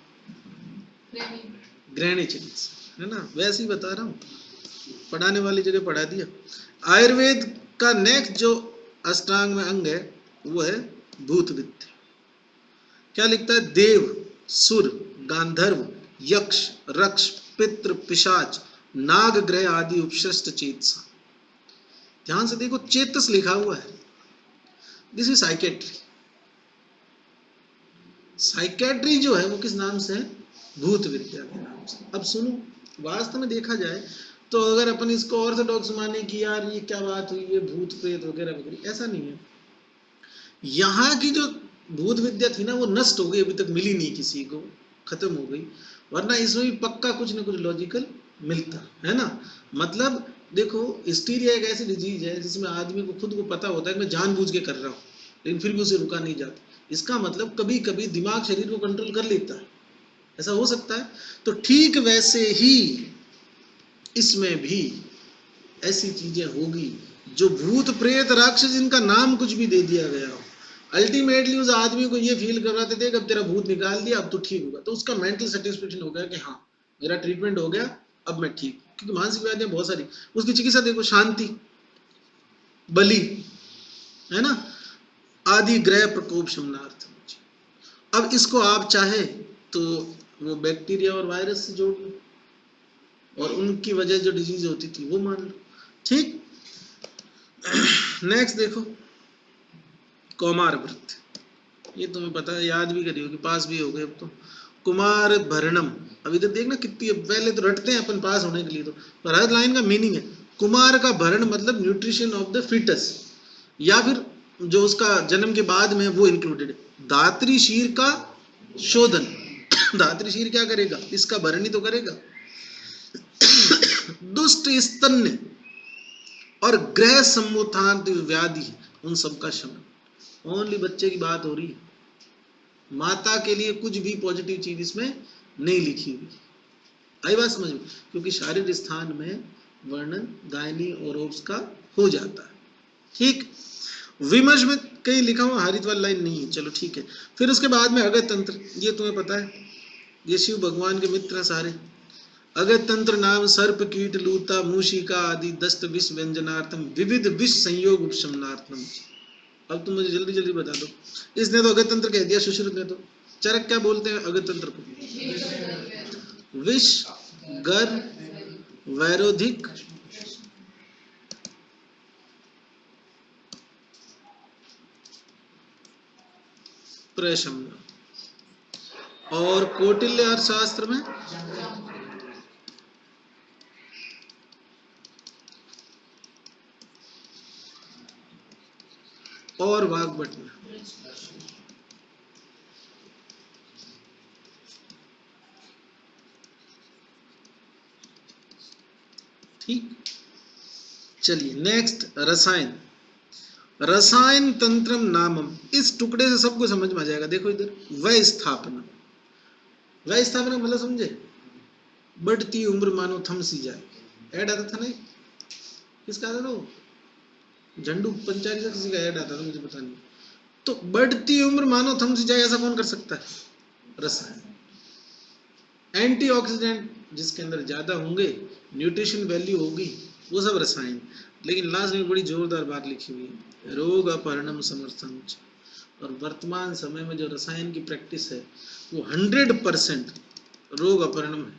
ग्रहणी चिकित्सा, है ना, वैसे ही बता रहा हूँ, पढ़ाने वाली जगह पढ़ा दिया। आयुर्वेद का नेक्स्ट जो अष्टांग में अंग है वो है भूत विद्या। क्या लिखता है? देव, सुर, गांधर्व, यक्ष, रक्ष, पितृ, पिशाच, नाग ग्रह आदि उपशिष्ट चेतसा। ध्यान से देखो, चेतस लिखा हुआ है, दिस इज साइकेट्री। साइकेट्री जो है वो किस नाम से है? भूत विद्या के नाम से। अब सुनो, वास्तव में देखा जाए तो अगर अपन इसको ऑर्थोडॉक्स माने कि यार ये क्या बात हुई, ये भूत प्रेत वगैरह वगैरह, ऐसा नहीं है। यहाँ की जो भूत विद्या थी ना वो नष्ट हो गई, अभी तक मिली नहीं किसी को, खत्म हो गई। वरना इसमें भी पक्का कुछ ना कुछ लॉजिकल मिलता है ना। मतलब देखो, हिस्टीरिया एक ऐसी डिजीज है जिसमें आदमी को खुद को पता होता है कि मैं जानबूझ के कर रहा हूँ, लेकिन फिर भी उसे रुका नहीं जाता। इसका मतलब कभी कभी दिमाग शरीर को कंट्रोल कर लेता है, ऐसा हो सकता है। तो ठीक वैसे ही इसमें भी ऐसी चीजें होगी जो भूत प्रेत राक्षस, इनका नाम कुछ भी दे दिया गया हो, अल्टीमेटली उस आदमी को ये फील करवाते थे कि अब तेरा भूत निकाल दिया, अब तो ठीक होगा, तो उसका मेंटल सेटिस्फेक्शन हो गया कि हाँ मेरा ट्रीटमेंट हो गया, अब मैं ठीक। क्योंकि मानसिक व्याधियां बहुत सारी, उसकी चिकित्सा देखो, शांति, बलि, है ना, आदि ग्रह प्रकोप शमनार्थ। अब इसको आप चाहे तो वो बैक्टीरिया और वायरस से जोड़ लो, और उनकी वजह जो डिजीज होती थी वो मान लो, ठीक। नेक्स्ट देखो, कौमार व्रत, ये तुम्हें पता है, याद भी करी होगी, पास भी हो गए अब तो। कुमार भरणम, अब इधर देखना कितनी, पहले तो रटते हैं अपन पास होने के लिए, तो पर हर लाइन का मीनिंग है। कुमार का भरण मतलब न्यूट्रिशन ऑफ द फीटस, या फिर जो उसका जन्म के बाद में वो इंक्लूडेड है। धात्री शीर का शोधन, धात्री शीर क्या करेगा? इसका भरण ही तो करेगा। दुष्ट स्तन्य और ग्रह सम्मोथान व्याधि, उन सबका शमन। ओनली बच्चे की बात हो रही है, माता के लिए कुछ भी पॉजिटिव चीज इसमें नहीं लिखी हुई। आई बात समझ में? क्योंकि शारीरिक स्थान में वर्णन गायनी और ओप्स का हो जाता है, ठीक। विमर्श में कहीं लिखा हुआ हरित वाली लाइन नहीं है, चलो ठीक है। फिर उसके बाद में अगत तंत्र, ये तुम्हें पता है, ये शिव भगवान के मित्र हैं सारे। अगत तंत्र नाम सर्प कीट लूता मूषिका आदि दस्त विष व्यंजनार्थम विविध विष संयोग उपशमनार्थम। अब तुम मुझे जल्दी जल्दी बता दो, इसने तो अगत तंत्र कह दिया, सुश्रुत ने तो। चरक क्या बोलते हैं अगत तंत्र को? विष, गर, वैरोधिक, प्रशमन। और कौटिल्य अर्थशास्त्र में और वाग्भट में। ठीक, चलिए नेक्स्ट, रसायन। रसायन तंत्रम नामम, इस टुकड़े से सबको समझ में आ जाएगा। देखो इधर, वय स्थापना, वय स्थापना मतलब समझे? बढ़ती उम्र मानो थम सी जाए, ऐड आता था नहीं, किसका आता था वो? झंडू पंचायत का किसी का ऐड आता था, मुझे पता नहीं। तो बढ़ती उम्र मानो थम सी जाए, ऐसा कौन कर सकता है? रसायन। एंटीऑक्सीडेंट जिसके अंदर ज्यादा होंगे, न्यूट्रिशन वैल्यू होगी, वो सब रसायन। लेकिन लास्ट में बड़ी जोरदार बात लिखी हुई है, रोग अपहरणम समर्थन। और वर्तमान समय में जो रसायन की प्रैक्टिस है वो 100% रोग अपहरणम है।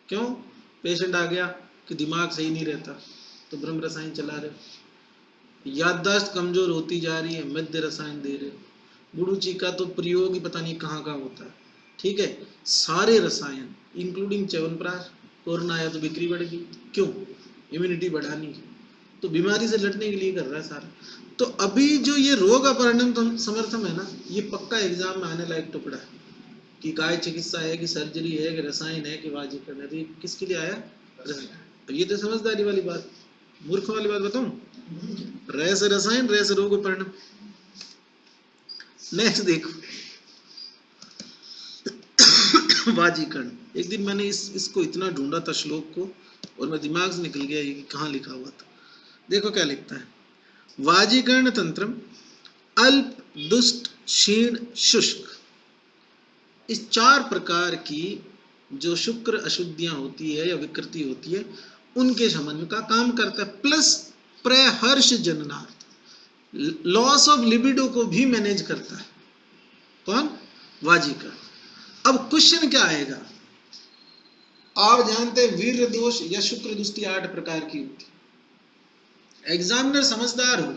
क्यों? पेशेंट आ गया कि दिमाग सही नहीं रहता तो ब्रह्म रसायन चला रहे हो, याददाश्त कमजोर होती जा रही है, मध्य रसायन दे रहे हो, बुड़ूची का तो प्रयोग ही पता नहीं कहाँ कहाँ होता है। ठीक है, सारे रसायन इंक्लूडिंग च्यवनप्राश, कोरोना आया तो बिक्री बढ़ गई, क्यों? इम्यूनिटी बढ़ानी है, तो बीमारी से लड़ने के लिए कर रहा है सारा। तो अभी जो ये रोग अपहरणम समर्थन है ना, ये पक्का एग्जाम में आने लायक टुकड़ा है कि काय चिकित्सा है कि सर्जरी है कि रसायन है कि वाजीकरण है, तो ये किसके लिए आया? अब ये तो समझदारी वाली बात, मूर्ख वाली बात बताऊं, रह से रसायन, रह से रोग अपहरणम। नेक्स्ट देखो वाजीकरण। एक दिन मैंने इसको इतना ढूंढा था श्लोक को और मैं दिमाग से निकल गया ये कहाँ लिखा हुआ था। देखो क्या लिखता है, वाजीकरण तंत्रम अल्प दुष्ट क्षीण शुष्क, इस 4 प्रकार की जो शुक्र अशुद्धियां होती है या विकृति होती है उनके शमन का काम करता है, plus praharsha जननार्थ, loss of libido को भी मैनेज करता है। कौन? वाजीकरण। अब क्वेश्चन क्या आएगा, आप जानते हैं वीर्य दोष या शुक्र दुष्टि 8 प्रकार की होती है। एग्जामिनर समझदार हो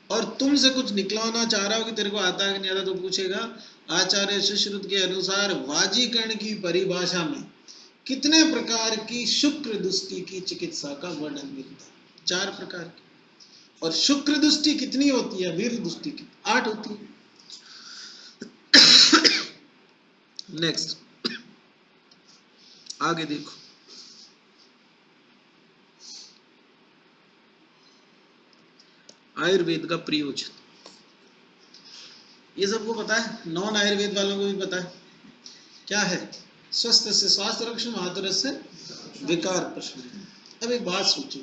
और तुमसे कुछ निकलवाना चाह रहा हो कि तेरे को आता है कि नहीं आता, तो पूछेगा आचार्य सुश्रुत के अनुसार वाजीकरण की परिभाषा में कितने प्रकार की शुक्र दुष्टि की चिकित्सा का वर्णन मिलता है? 4 प्रकार की। और शुक्र दुष्टि कितनी होती है? वीर दुष्टि की 8 होती है। नेक्स्ट आगे देखो, आयुर्वेद का प्रयोजन, ये सबको पता है, नॉन आयुर्वेद वालों को भी पता है। क्या है? स्वस्थ से स्वास्थ्य रक्षण, आतुर से विकार प्रशमन। अब एक बात सोचो,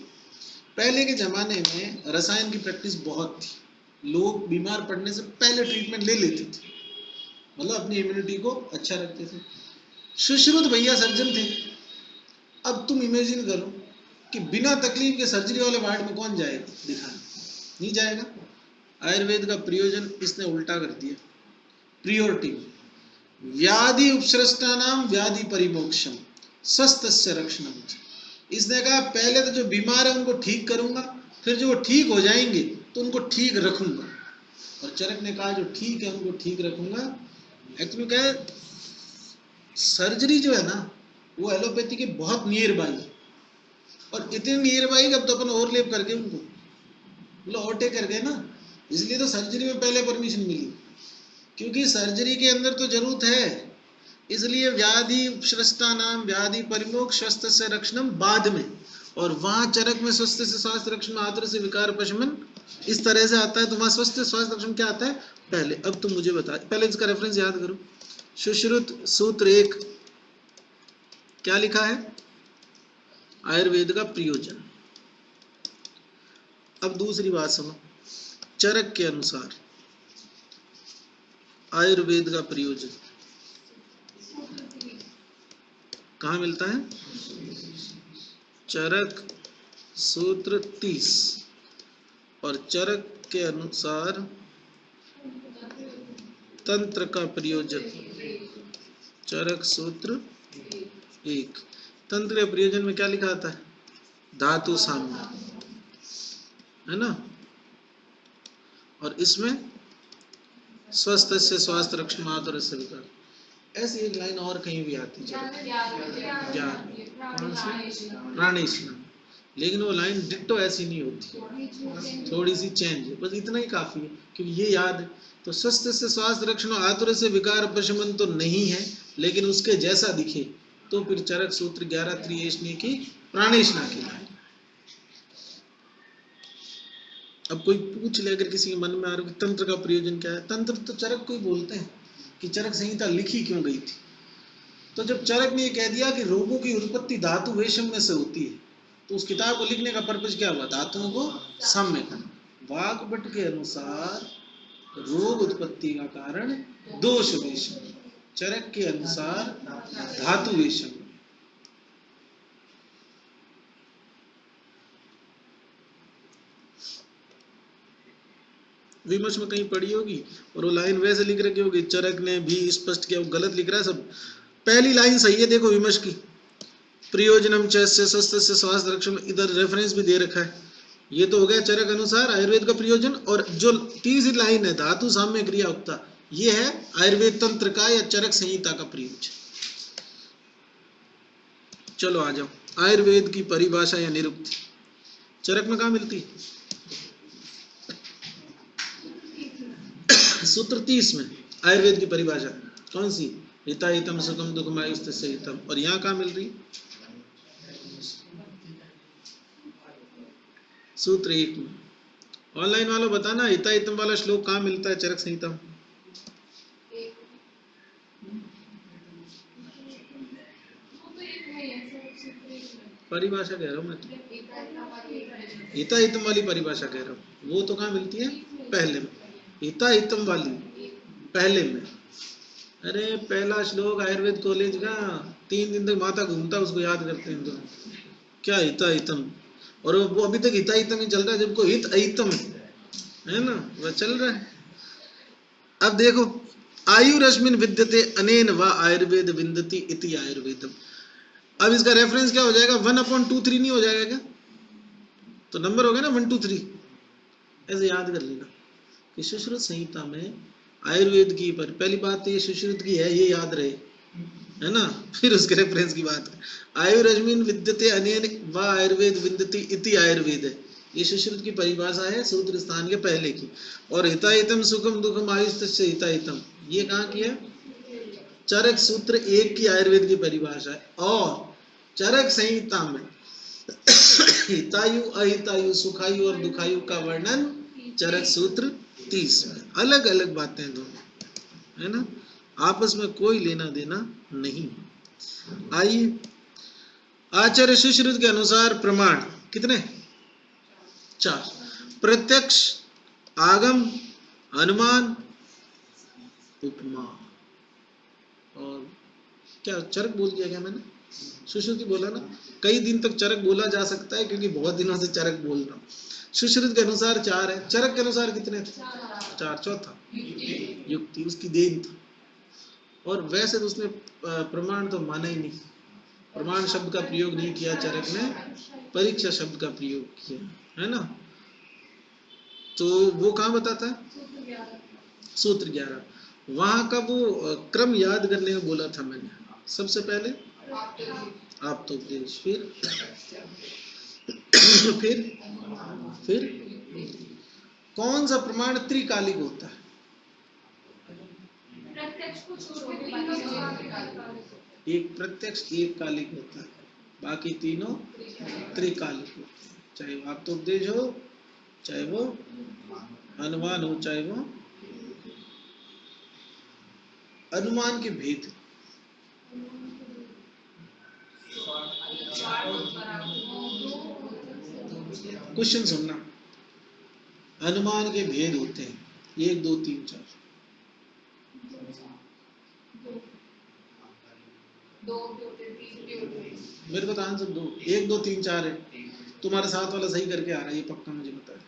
पहले के जमाने में रसायन की प्रैक्टिस बहुत थी, लोग बीमार पड़ने से पहले ट्रीटमेंट ले लेते थे, मतलब अपनी इम्यूनिटी को अच्छा रखते थे। सुश्रुत भैया सर्जन थे। अब तुम इमेजिन करो कि बिना तकलीफ के सर्जरी वाले वार्ड में कौन जाएगा दिखाने? नहीं जाएगा। आयुर्वेद का प्रयोजन इसने उल्टा कर दिया, प्रियोरिटी, व्याधि उपसृष्टा नाम व्याधि परिमोक्षम स्वस्थस्य रक्षणम। इसने कहा पहले तो जो बीमार है उनको ठीक करूंगा, फिर जो वो ठीक हो जाएंगे तो उनको ठीक रखूंगा। और चरक ने कहा जो ठीक है उनको ठीक रखूंगा। एक्चुअली क्या है, सर्जरी जो है ना वो एलोपैथी के बहुत नियर बाई है, और इतने नियर बाई अब तो अपन ओवरलेप करके उनको मतलब ओवरटेक कर गए ना, इसलिए तो सर्जरी में पहले परमिशन मिली, क्योंकि सर्जरी के अंदर तो जरूरत है। इसलिए व्याधि उपसृष्टा नाम व्याधि परिमोक्ष स्वस्थ से रक्षणम बाद में, और वहां चरक में स्वस्थ से स्वास्थ्य रक्षण, आतुर से विकार प्रशमन इस तरह से आता है। तो वहां स्वस्थ स्वास्थ्य रक्षण क्या आता है पहले। अब तुम मुझे बता, पहले इसका रेफरेंस याद करो, सुश्रुत सूत्र 1 क्या लिखा है? आयुर्वेद का प्रयोजन। अब दूसरी बात सुनो, चरक के अनुसार आयुर्वेद का प्रयोजन कहाँ मिलता है? चरक सूत्र 30, और चरक के अनुसार तंत्र का प्रयोजन चरक सूत्र 1। तंत्र के प्रयोजन में क्या लिखा आता है? धातु साम्य, है ना, और इसमें स्वस्थ से स्वास्थ्य रक्षण, आतुर से विकार। ऐसी एक लाइन और कहीं भी आती है, प्राणेशनम, लेकिन वो लाइन डिट्टो ऐसी नहीं होती, थोड़ी सी चेंज है, बस इतना ही काफी है क्योंकि ये याद है। तो स्वस्थ से स्वास्थ्य रक्षण, आतुर से विकार प्रशमन तो नहीं है, लेकिन उसके जैसा दिखे तो फिर चरक सूत्र 11 त्रिएशनी की प्राणेशना की लाइन। अब कोई पूछ ले अगर किसी के मन में आ रहा है तंत्र का प्रयोजन क्या है, तंत्र तो चरक को ही बोलते हैं कि चरक संहिता लिखी क्यों गई थी। तो जब चरक ने ये कह दिया कि रोगों की उत्पत्ति धातु वेशम में से होती है, तो उस किताब को लिखने का पर्पज क्या हुआ? धातुओं को साम्य करना। वाग्भट के अनुसार रोग उत्पत्ति का कारण दोष वेशम, चरक के अनुसार धातु वेशम। विमर्श में कहीं पढ़ी होगी और वो लाइन वैसे लिख रखी होगी, चरक ने भी स्पष्ट किया, वो गलत लिख रहा है सब। पहली लाइन सही है, देखो विमर्श की, प्रयोजनम चैस्य शस्त्रस्य स्वास्थ्य रक्षण, इधर रेफरेंस भी दे रखा है। ये तो हो गया चरक अनुसार आयुर्वेद का प्रयोजन। और जो तीसरी लाइन है धातु साम्य क्रिया उक्ता, ये है आयुर्वेद तंत्र का या चरक संहिता का प्रयोजन। चलो आ जाओ, आयुर्वेद की परिभाषा या निरुक्ति चरक में कहाँ मिलती है? सूत्र 30 में आयुर्वेद की परिभाषा कौन सी? हिता हितम सुखम दुखम आयुस्तस्य हितम। और यहाँ कहाँ मिल रही? सूत्र 1 में। ऑनलाइन वालों बताना हिता हितम वाला श्लोक कहाँ मिलता है चरक संहिता में? परिभाषा कह रहा हूँ मैं तो, हिता हितम वाली परिभाषा कह रहा हूँ, वो तो कहाँ मिलती है? पहले में। हिता हितम वाली पहले में। अरे पहला श्लोक आयुर्वेद कॉलेज का 3 दिन तक माथा घूमता, उसको याद करते हैं तो क्या हिता हितम, और वो अभी तक हिता हितम ही चल रहा है, जबको हित अहितम है ना, वह चल रहा है। अब देखो, आयुरस्मिन् विद्यते अनेन वा आयुर्वेद विन्दति इति आयुर्वेदम। अब इसका रेफरेंस क्या हो जाएगा? 1/2-3 नहीं हो जाएगा क्या? तो नंबर हो गया ना 1 2 3। ऐसे याद कर लेना कि सुश्रुत संहिता में आयुर्वेद की पर पहली बात तो ये सुश्रुत की है, ये याद रहे, है ना। फिर उसके रेफरेंस की बात है, आयुरस्मिन् विद्यते अनेन वा आयुर्वेद विन्दति इति आयुर्वेद है, ये सुश्रुत की परिभाषा है सूत्र स्थान के पहले की। और हिताहितम सुखम दुखम आयुस्तस्य हिताहितम, ये कहाँ की है? चरक सूत्र 1 की आयुर्वेद की परिभाषा है। और चरक संहिता में हितायु अहितायु सुखायु और दुखायु का वर्णन चरक सूत्र 30 में। अलग अलग बातें दोनों, है ना, आपस में कोई लेना देना नहीं। आइए, आचार्य सुश्रुत के अनुसार प्रमाण कितने? 4। प्रत्यक्ष, आगम, अनुमान, उपमा। और क्या चरक बोल दिया क्या मैंने? सुश्रुति बोला ना। कई दिन तक चरक बोला जा सकता है क्योंकि बहुत दिनों से चरक बोल रहा हूँ। सुश्रुत के अनुसार 4 है, चरक के अनुसार कितने थे? 4। चौथा युक्ति, उसकी देन था। और वैसे तो उसने प्रमाण तो माना ही नहीं, प्रमाण शब्द का प्रयोग नहीं किया चरक ने, परीक्षा शब्द का प्रयोग किया, है ना। तो वो कहाँ बताता है? सूत्र 11। वहां का वो क्रम याद करने में बोला था मैंने। सबसे पहले आप तो उपदेश, फिर कौन सा प्रमाण त्रिकालिक होता है? एक प्रत्यक्ष एक कालिक होता है, बाकी तीनों त्रिकालिक होते हैं। चाहे वो आप तो उपदेश हो, चाहे वो अनुमान हो, चाहे वो अनुमान के भेद। क्वेश्चन सुनना, अनुमान के भेद होते हैं 1 2 3 4। मेरे को तो आंसर 2 1 2 3 4 है। तुम्हारे साथ वाला सही करके आ रहा है, ये पक्का मुझे पता है।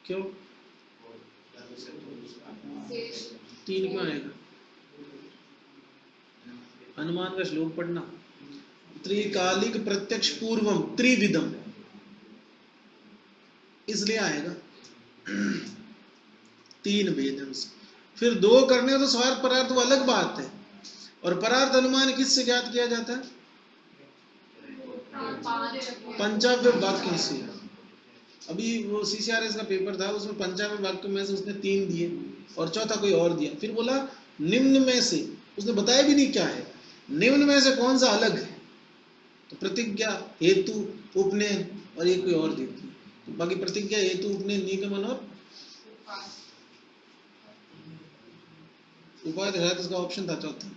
क्यों 3 क्यों आएगा? अनुमान का श्लोक पढ़ना, त्रिकालिक प्रत्यक्ष पूर्वम त्रिविधम, इसलिए आएगा 3 भेदम से। फिर 2 करने तो स्वार्थ परार्थ वो अलग बात है। और परार्थ अनुमान किससे ज्ञात किया जाता है? पंचाव्य वाक्य से। अभी वो CCRS का पेपर था, उसमें पंचाव्य वाक्य में से उसने 3 दिए और चौथा कोई और दिया। फिर बोला निम्न में से, उसने बताया भी नहीं क्या है निम्न में से, कौन सा अलग है। तो प्रतिज्ञा, हेतु, उपनयन और एक कोई और देती है। तो बाकी प्रतिज्ञा, हेतु, उपनयन, निगमन और उपाय शायद इसका ऑप्शन था चौथा।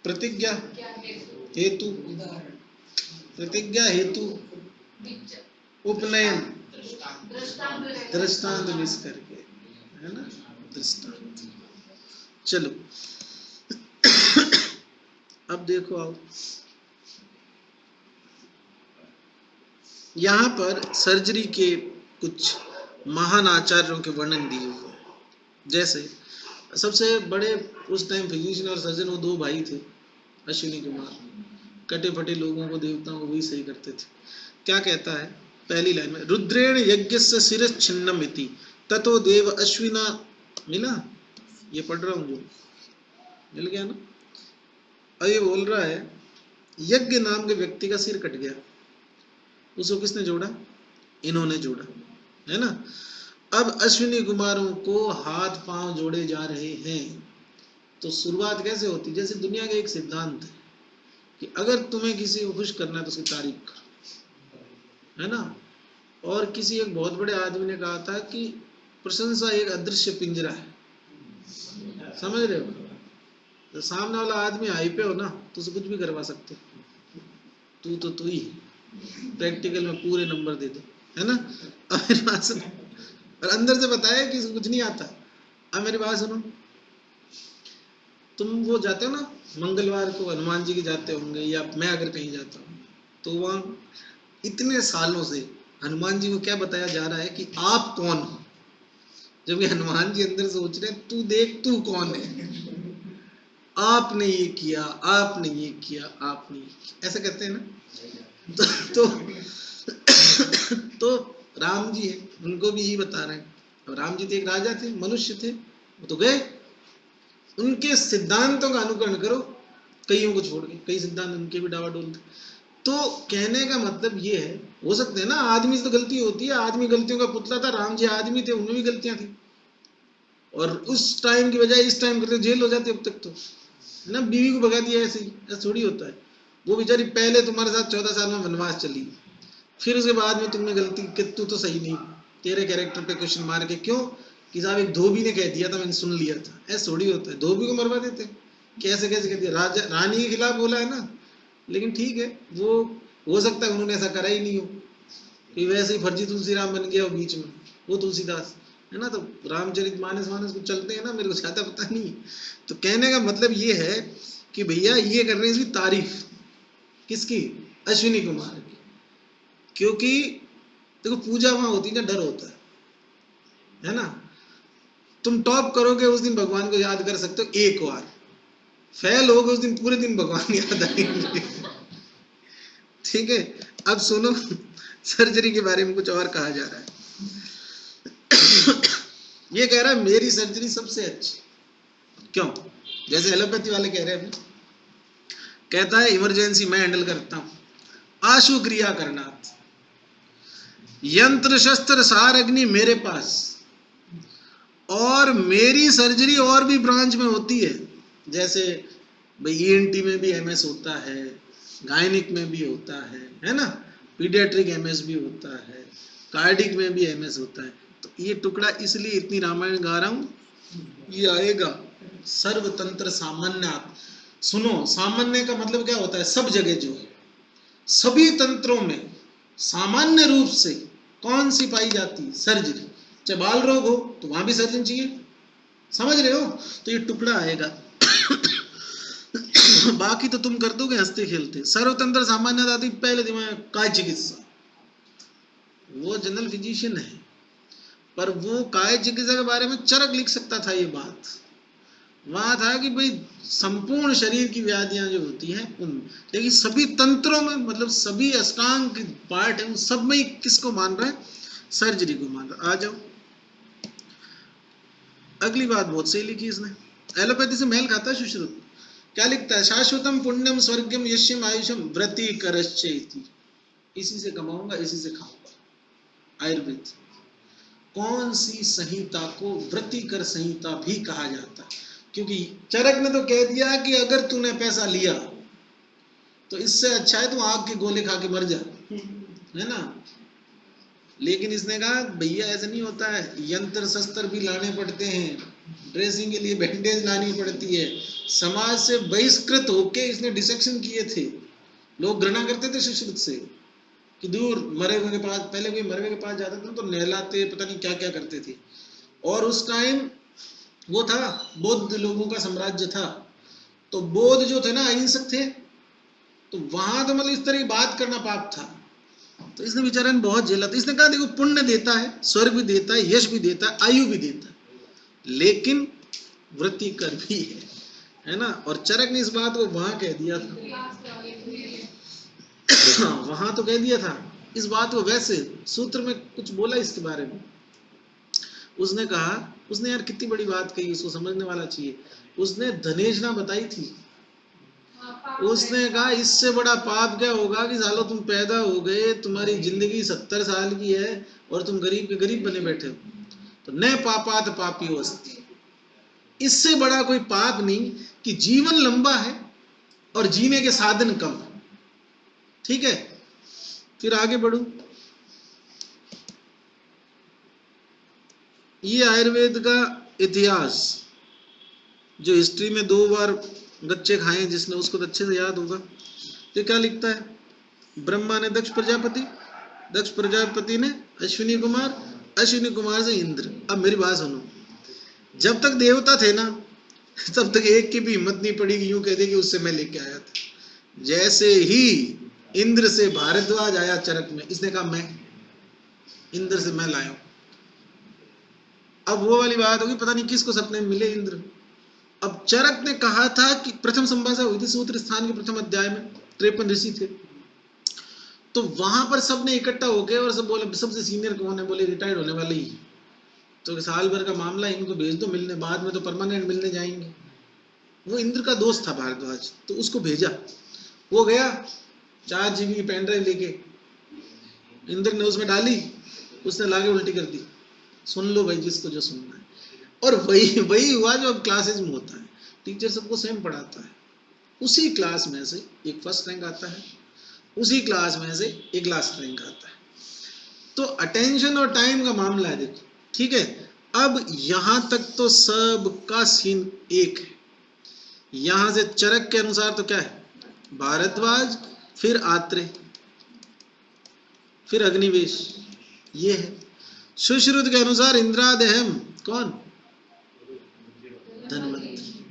प्रतिज्ञा, हेतु, प्रतिज्ञा, हेतु, उपनयन, दृष्टांत मिस करके दृष्टांत। चलो अब देखो, आओ यहाँ पर सर्जरी के कुछ महान आचार्यों के वर्णन दिए हुए हैं। जैसे सबसे बड़े उस टाइम फिजिशियन और सर्जन वो दो भाई थे, अश्विनी कुमार, कटे फटे लोगों को, देवताओं को वही सही करते थे। क्या कहता है पहली लाइन में, रुद्रेण यज्ञस्य शिरश्छिन्नम इति ततो देव अश्विना, मिला, ये पढ़ रहा हूँ जो मिल गया ना। अब ये बोल रहा है यज्ञ नाम के व्यक्ति का सिर कट गया, उसको किसने जोड़ा? इन्होंने जोड़ा, है ना। अब अश्विनी कुमारों को हाथ पांव जोड़े जा रहे हैं। तो शुरुआत कैसे होती? जैसे दुनिया का एक सिद्धांत है कि अगर तुम्हें किसी को खुश करना है तो उसकी तारीफ करो, है ना। और किसी एक बहुत बड़े आदमी ने कहा था कि प्रशंसा एक अदृश्य पिंजरा है, समझ रहे हो। तो सामने वाला आदमी हाई पे हो ना तो उसे कुछ भी करवा सकते हो, तू ही प्रैक्टिकल में पूरे नंबर दे दे, है ना। अब मेरी बात सुनो, और अंदर से बताया कि कुछ नहीं आता। अब मेरी बात सुनो, तुम वो जाते हो ना मंगलवार को हनुमान जी के जाते होंगे, या मैं अगर कहीं जाता हूँ तो वहाँ इतने सालों से हनुमान जी को क्या बताया जा रहा है कि आप कौन हो, जबकि हनुमान जी अंदर सोच रहे तू देख तू कौन है, आपने ये किया, आपने ये किया, आपने ये किया, ऐसा कहते हैं ना। तो राम जी है, उनको भी यही बता रहे हैं। अब राम जी थे एक राजा थे, मनुष्य थे, वो तो गए, उनके सिद्धांतों का अनुकरण करो, कईयों को छोड़ के, कई सिद्धांत उनके भी डावाडोल थे। तो कहने का मतलब ये है, हो सकते हैं ना आदमी से तो गलती होती है, आदमी गलतियों का पुतला था, राम जी आदमी थे, उनमें भी गलतियां थी, और उस टाइम की बजाय इस टाइम करते जेल हो जाती अब तक तो, है ना। बीवी को भगा दिया ऐसे ही, ऐसा थोड़ी होता है। वो बेचारी पहले तुम्हारे साथ 14 साल में वनवास चली, फिर उसके बाद में तुमने गलती कि तू तो सही नहीं, तेरे कैरेक्टर पे क्वेश्चन मार के, क्यों कि साहब एक धोबी ने कह दिया था, मैंने सुन लिया था, ऐसा थोड़ी होता है। धोबी को मरवा देते, कैसे कैसे कह दिया, राजा रानी के खिलाफ बोला है ना। लेकिन ठीक है, वो हो सकता है उन्होंने ऐसा करा ही नहीं हो, कि वैसे ही फर्जी तुलसी राम बन गया हो बीच में, वो तुलसीदास, है ना। तो रामचरित मानस को चलते हैं ना, मेरे को ज्यादा पता नहीं। तो कहने का मतलब ये है कि भैया ये कर रहे हैं इसकी तारीफ, किसकी? अश्विनी कुमार की। क्योंकि देखो पूजा वहां होती है ना, डर होता है ना। तुम टॉप करोगे उस दिन भगवान को याद कर सकते हो एक बार, फेल होगे उस दिन पूरे दिन भगवान याद आएंगे। ठीक है, अब सुनो सर्जरी के बारे में कुछ और कहा जा रहा है। ये कह रहा है मेरी सर्जरी सबसे अच्छी, क्यों? जैसे एलोपैथी वाले कह रहे हैं, कहता है इमरजेंसी मैं हैंडल करता हूं, आशु क्रिया करना, यंत्र शस्त्र सार अग्नि मेरे पास, और मेरी सर्जरी और भी ब्रांच में होती है। जैसे भाई ईएनटी में भी एमएस होता है, गायनिक में भी होता है ना, पीडियाट्रिक एमएस भी होता है, कार्डिक में भी एमएस होता है। तो ये टुकड़ा इसलिए इतनी रामायण गा रहा हूं, ये आएगा सर्वतंत्र सामान्य। सुनो, सामान्य का मतलब क्या होता है? सब जगह जो है, सभी तंत्रों में सामान्य रूप से कौन सी पाई जाती है? सर्जरी। चाहे बाल रोग हो तो वहां भी सर्जन चाहिए, समझ रहे हो। तो ये टुकड़ा आएगा। बाकी तो तुम कर दोगे हंसते खेलते। सर्वतंत्र सामान्य आती पहले दिमाग काय चिकित्सा, वो जनरल फिजिशियन है, पर वो काय चिकित्सा के बारे में चरक लिख सकता था। ये बात वहां था कि भाई संपूर्ण शरीर की व्याधियां जो होती हैं उन, लेकिन सभी तंत्रों में, मतलब सभी अष्टांग पार्ट है उन सब में किसको मान रहा है? सर्जरी को मान रहा है। आ जाओ, अगली बात बहुत सही लिखी इसने। एलोपैथी से मेल खाता है सुश्रुत। क्या लिखता है? शाश्वतम पुण्यम स्वर्गम यश्यम आयुषम व्रति करश्चेति, इसी से कमाऊंगा, इसी से खाऊंगा। आयुर्वेद कौन सी संहिता को व्रतिकर संहिता भी कहा जाता है? क्योंकि चरक ने तो कह दिया कि अगर तूने पैसा लिया तो इससे अच्छा है तू आग के गोले खा के मर जा, है ना। लेकिन इसने कहा भैया ऐसा नहीं होता है, यंत्र शस्त्र भी लाने पड़ते हैं, ड्रेसिंग के लिए बैंडेज लानी पड़ती है। समाज से बहिष्कृत होके इसने डिसेक्शन किए थे। लोग घृणा करते थे सुश्रुत से कि दूर, मरे हुए के पास, पहले कोई मरे हुए के पास जाता था तो नहलाते, पता नहीं क्या क्या करते थे। और उस टाइम वो था, बौद्ध लोगों का साम्राज्य था। तो बौद्ध जो थे ना अहिंसक थे, तो वहां तो मतलब इस तरह की बात करना पाप था। तो इसने बेचारे ने बहुत झेला। तो इसने कहा देखो पुण्य देता है, स्वर्ग भी देता है, यश भी देता है, आयु भी देता है, लेकिन वृत्ति कर भी है ना। और चरक ने इस बात को वहां कह दिया था वहां तो कह दिया था इस बात को। वैसे सूत्र में कुछ बोला इसके बारे में, उसने कहा, उसने यार कितनी बड़ी बात कही, उसको समझने वाला चाहिए। उसने धनेशना बताई थी। उसने कहा इससे बड़ा पाप क्या होगा कि सालो तुम पैदा हो गए, तुम्हारी जिंदगी 70 साल की है और तुम गरीब के गरीब बने बैठे हो। तो न पापात पापी अस्ति, इससे बड़ा कोई पाप नहीं कि जीवन लंबा है और जीने के साधन कम। ठीक है, फिर आगे बढ़ू। ये आयुर्वेद का इतिहास, जो हिस्ट्री में 2 बार गच्चे खाए जिसने, उसको तो अच्छे से याद होगा। तो क्या लिखता है, ब्रह्मा ने दक्ष प्रजापति ने अश्विनी कुमार, अश्विनी कुमार से इंद्र। अब मेरी बात सुनो, जब तक देवता थे ना तब तक एक की भी हिम्मत नहीं पड़ी कि यूं कह दे कि उससे मैं लेके आया था। जैसे ही इंद्र से भारद्वाज आया चरक में, इसने कहा मैं इंद्र से मैं लाया हूं। अब वो वाली बात होगी, पता नहीं किसको सपने में मिले इंद्र। अब चरक ने कहा था कि प्रथम संभाषा हुई थी सूत्र स्थान के प्रथम अध्याय में, 53 ऋषि थे। तो वहां पर सबने इकट्ठा हो गए और सब बोले सबसे सीनियर कौन है, बोले रिटायर्ड होने वाले ही। तो साल भर का मामला, इनको भेज दो मिलने, बाद में तो परमानेंट मिलने जाएंगे। वो इंद्र का दोस्त था भारद्वाज, तो उसको भेजा। वो गया 4 GB की पेन ड्राइव लेके, इंद्र ने उसमें डाली, उसने लाके उल्टी कर दी। सुन लो भाई जिसको जो सुनना है। और वही हुआ जो अब क्लासेज में होता है, टीचर सबको सेम पढ़ाता है, उसी क्लास में से एक फर्स्ट रैंक आता है, उसी क्लास में से एक लास्ट रैंक आता है। तो अटेंशन और टाइम का मामला है देखो। ठीक है, अब यहां तक तो सबका सीन एक है। यहां से चरक के अनुसार तो क्या है, भारद्वाज, फिर आत्रेय, फिर अग्निवेश, ये है। सुश्रुत के अनुसार इंद्रादहम कौन, धनवंतरी।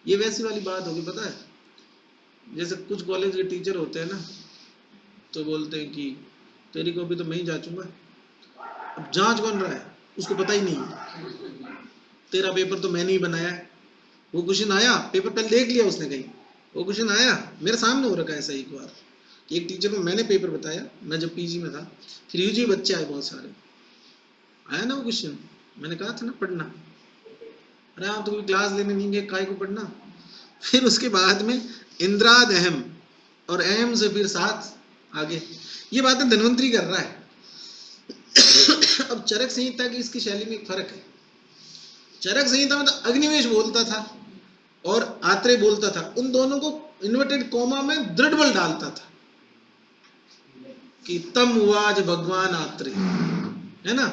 ये वैसी वाली बात होगी, पता है, जैसे कुछ कॉलेज के टीचर होते हैं ना, तो बोलते हैं कि तेरी कॉपी तो मैं ही जांचूंगा। अब जांच कौन रहा है, उसको पता ही नहीं है। तेरा पेपर तो मैंने ही बनाया है, वो क्वेश्चन आया, पेपर पहले देख लिया उसने कहीं, वो क्वेश्चन आया मेरे सामने हो रखा है। ऐसा एक बार एक टीचर को मैंने पेपर बताया, मैं जब पीजी में था, फिर यूजी बच्चे आए बहुत सारे, आया ना वो क्वेश्चन, मैंने कहा था ना पढ़ना। अरे हाँ, तो क्लास लेने नहीं गए, काय को पढ़ना। फिर उसके बाद में इंद्राद अहम, और अहम से फिर 7 आगे। ये बातें धन्वंतरी कर रहा है। अब चरक संहिता की इसकी शैली में एक फर्क है। चरक संहिता में तो अग्निवेश बोलता था और आत्रेय बोलता था, उन दोनों को इन्वर्टेड कोमा में दृढ़ बल डालता था कि तम वाज भगवान आत्रेय, है ना।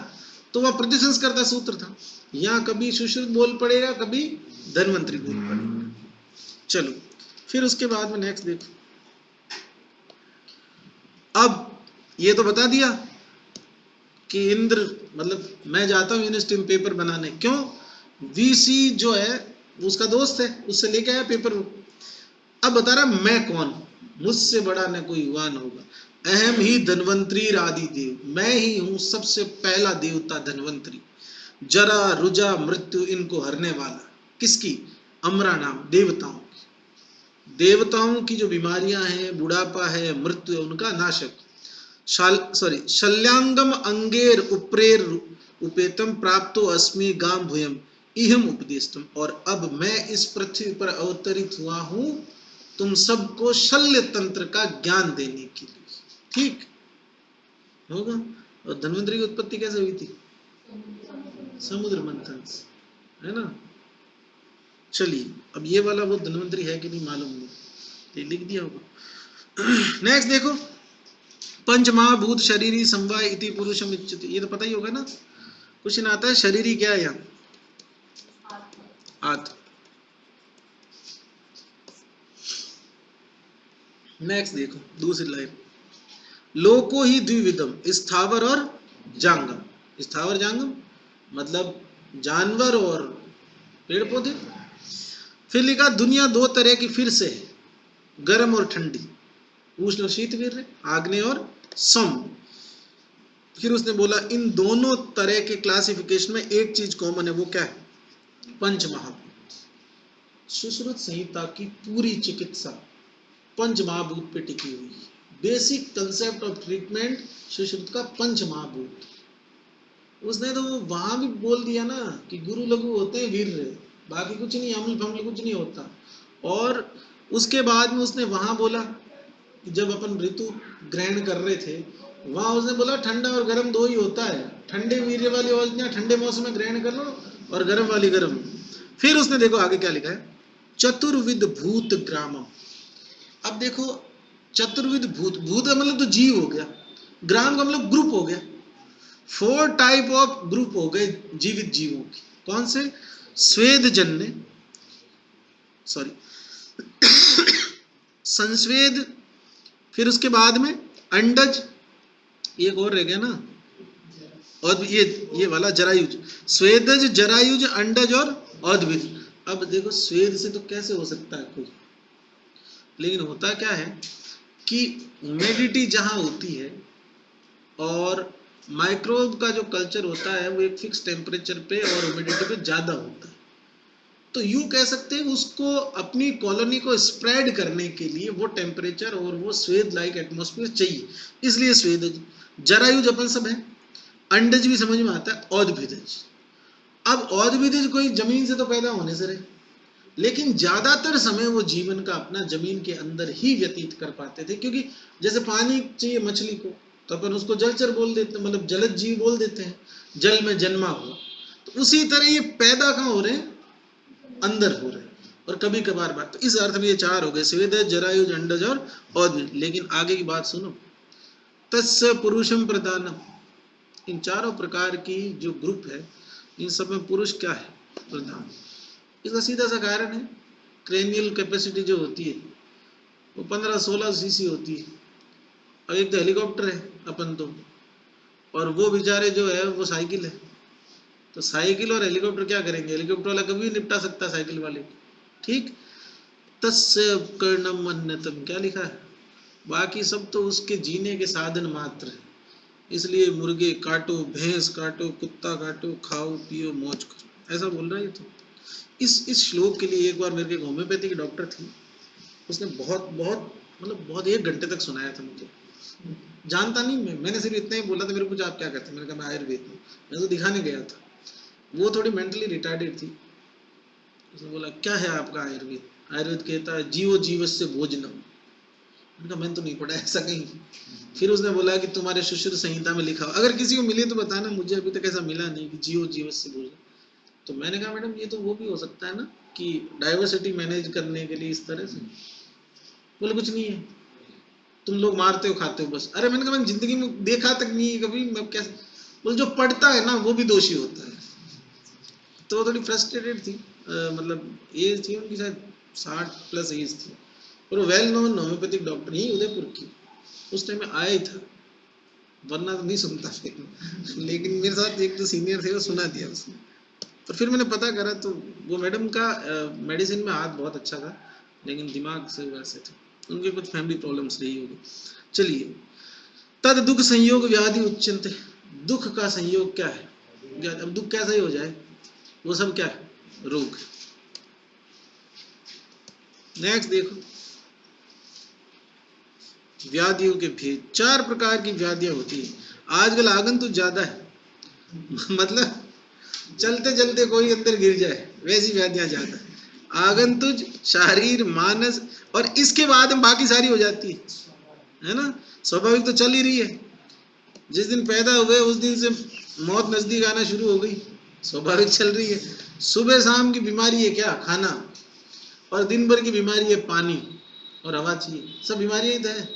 तो वह प्रतिसंस्कार का सूत्र था। यहाँ कभी सुश्रुत बोल पड़ेगा, कभी धन्वंतरी बोल पड़ेगा। चलो फिर उसके बाद में नेक्स्ट देखो। अब ये तो बता दिया कि इंद्र, मतलब मैं जाता हूं यूनिवर्सिटी में पेपर बनाने, क्यों, वीसी जो है उसका दोस्त है, उससे लेके आया पेपर। अब बता रहा मैं कौन, मुझसे बड़ा न कोई हुआ न होगा। अहम ही धन्वंतरी आदि देव, मैं ही हूं सबसे पहला देवता धन्वंतरी। जरा रुजा मृत्यु इनको हरने वाला, किसकी, अमरा नाम, देवताओं की। देवताओं की जो बीमारियां हैं, बुढ़ापा है, मृत्यु है, उनका नाशक। शल्याङ्गम अंगेर उप्रेर उपेतम प्राप्तो अस्मि गाम भूयम इहम उपदेशतम। और अब मैं इस पृथ्वी पर अवतरित हुआ हूं तुम सबको शल्य तंत्र का ज्ञान देने के लिए। ठीक होगा। और धन्वंतरी की उत्पत्ति कैसे हुई थी, समुद्र मंथन से, है ना। चलिए अब ये वाला वो धन्वंतरी है कि नहीं मालूम नहीं, लिख दिया होगा। नेक्स्ट देखो, पंच महाभूत शरीरी समवाय इति पुरुषम इच्यते, ये तो पता ही होगा ना। क्वेश्चन आता है शरीरी क्या है, यहाँ आत्मा। नेक्स्ट देखो दूसरी लाइन, लोको ही द्विविधम, स्थावर और जांगम। स्थावर जांगम मतलब जानवर और पेड़ पौधे। फिर लिखा दुनिया दो तरह की फिर से है, गर्म और ठंडी, उष्ण और शीतवीर, आग्नेय और सौम्य। फिर उसने बोला इन दोनों तरह के क्लासिफिकेशन में एक चीज कॉमन है, वो क्या है? पंच महाभूत। सुश्रुत संहिता की पूरी चिकित्सा पंच महाभूत पे टिकी हुई है। Basic concept of treatment Sushruta का पंच महाभूत। उसने तो वहां भी बोल दिया ना कि गुरु लघु होते हैं वीर, बाकी कुछ नहीं, अम्ल फम्ल कुछ नहीं होता। और उसके बाद में उसने वहां बोला कि जब अपन ऋतु ग्रहण कर रहे थे, वहां उसने बोला ठंडा और गर्म दो ही होता है, ठंडे वीर्य वाली औषधियां ठंडे मौसम में ग्रहण कर लो और गर्म वाली गर्म। फिर उसने देखो आगे क्या लिखा है, चतुर्विध भूत ग्रामम। अब देखो चतुर्विध भूत, भूत मतलब तो जीव हो गया, ग्राम का मतलब ग्रुप हो गया। 4 टाइप ऑफ ग्रुप हो गए जीवित जीवों की। कौन से? स्वेदजन्य, सॉरी संस्वेद, फिर उसके बाद में अंडज, एक और रह गया ना, और ये वाला जरायुज, स्वेदज, जरायुज, अंडज और औद्भिद। अब देखो स्वेद से तो कैसे हो सकता है कोई, लेकिन होता क्या है कि ह्यूमिडिटी जहां होती है और माइक्रोब का जो कल्चर होता है वो एक फिक्स टेम्परेचर पे और ह्यूमिडिटी पे ज्यादा होता है, तो यूं कह सकते हैं उसको अपनी कॉलोनी को स्प्रेड करने के लिए वो टेम्परेचर और वो स्वेद लाइक एटमॉस्फेयर चाहिए, इसलिए स्वेदज। जरायुज अपन सब है, अंडज भी समझ में आता है, औद्भिदज। अब औद्भिदज कोई जमीन से तो पैदा होने से रहे, लेकिन ज्यादातर समय वो जीवन का अपना जमीन के अंदर ही व्यतीत कर पाते थे, क्योंकि जैसे पानी चाहिए मछली को तो अपन उसको जलचर बोल देते, मतलब जलज जीव बोल देते हैं, जल में जन्मा हुआ। तो उसी तरह ये पैदा कहाँ हो रहे हैं? अंदर हो रहे हैं, और कभी कभार बात। तो इस अर्थ में ये 4 हो गए, स्वेदज, जरायुज, अंडज और औद्भिद। लेकिन आगे की बात सुनो, तस्य पुरुषम प्रधानम। इन चारों प्रकार की जो ग्रुप है, इन सब में पुरुष क्या है? प्रधान। इसका सीधा सा कारण है, क्रेनियल कैपेसिटी जो होती है वो 15-16 सीसी होती है। अब एक तो हेलीकॉप्टर है अपन तो, और वो बेचारे जो है वो साइकिल है। तो साइकिल और हेलीकॉप्टर क्या करेंगे? हेलीकॉप्टर वाला कभी निपटा सकता साइकिल वाले, ठीक। तस्य उपकरणम अन्यतम, क्या लिखा है? बाकी सब तो उसके जीने के साधन मात्र है। इसलिए मुर्गे काटो, भैंस काटो, कुत्ता काटो, खाओ पियो मौज करो, ऐसा बोल रहा है ये तो। इस श्लोक के लिए एक बार मेरे एक होम्योपैथिक डॉक्टर थी, उसने बहुत बहुत मतलब बहुत 1 घंटे तक सुनाया था मुझे। जानता नहीं मैंने सिर्फ इतना ही बोला था, मेरे को आप क्या कहते हैं, मैंने कहा मैं आयुर्वेद में, मैं तो दिखाने गया था। वो थोड़ी मेंटली रिटार्डेड थी। उसने बोला क्या है आपका आयुर्वेद? आयुर्वेद कहता है जीवो जीवस्य भोजनम। मैंने कहा मैंने तो नहीं पढ़ा ऐसा कहीं। फिर उसने बोला कि तुम्हारे सुश्रुत संहिता में लिखा हो, अगर किसी को मिले तो बताना, मुझे अभी तक ऐसा मिला नहीं कि जीवो जीवस्य भोजन। तो मैंने कहा मैडम ये तो वो भी हो सकता है ना कि डाइवर्सिटी मैनेज करने के लिए इस तरह से। बोले कुछ नहीं है, तुम लोग मारते हो खाते हो बस। अरे मैंने कहा मैंने जिंदगी में देखा तक नहीं है कभी, मैं कैसे? बोले जो पढ़ता है ना वो भी दोषी होता है। तो वो थोड़ी फ्रस्ट्रेटेड थी, मतलब एज थी उनकी शायद 60+ एज थी, और वेल नोन होम्योपैथिक डॉक्टर ही उदयपुर की। उस टाइम में आया ही था, वरना तो नहीं सुनता फिर लेकिन मेरे साथ एक तो सीनियर थे, वो सुना दिया उसने। तो फिर मैंने पता करा तो वो मैडम का मेडिसिन में हाथ बहुत अच्छा था, लेकिन दिमाग से वैसे थे, उनके कुछ फैमिली प्रॉब्लम्स रही होगी। चलिए, तद दुख संयोग व्याधि उच्यन्ते। दुख का संयोग क्या है? अब दुख कैसा ही हो जाए, वो सब क्या है? रोग। नेक्स्ट देखो, व्याधियों के भेद। 4 प्रकार की व्याधियां होती है। आजकल आगंतुक ज्यादा है मतलब चलते चलते कोई अंदर गिर जाए, वैसी व्याधियां ज्यादा है। आगंतुज, शारीर, मानस, और इसके बाद में बाकी सारी हो जाती है ना। स्वाभाविक तो चल ही रही है, जिस दिन पैदा हुए उस दिन से मौत नजदीक आना शुरू हो गई, स्वाभाविक चल रही है। सुबह शाम की बीमारी है क्या? खाना। और दिन भर की बीमारी है पानी और हवा चाहिए, सब बीमारियां ही तो है।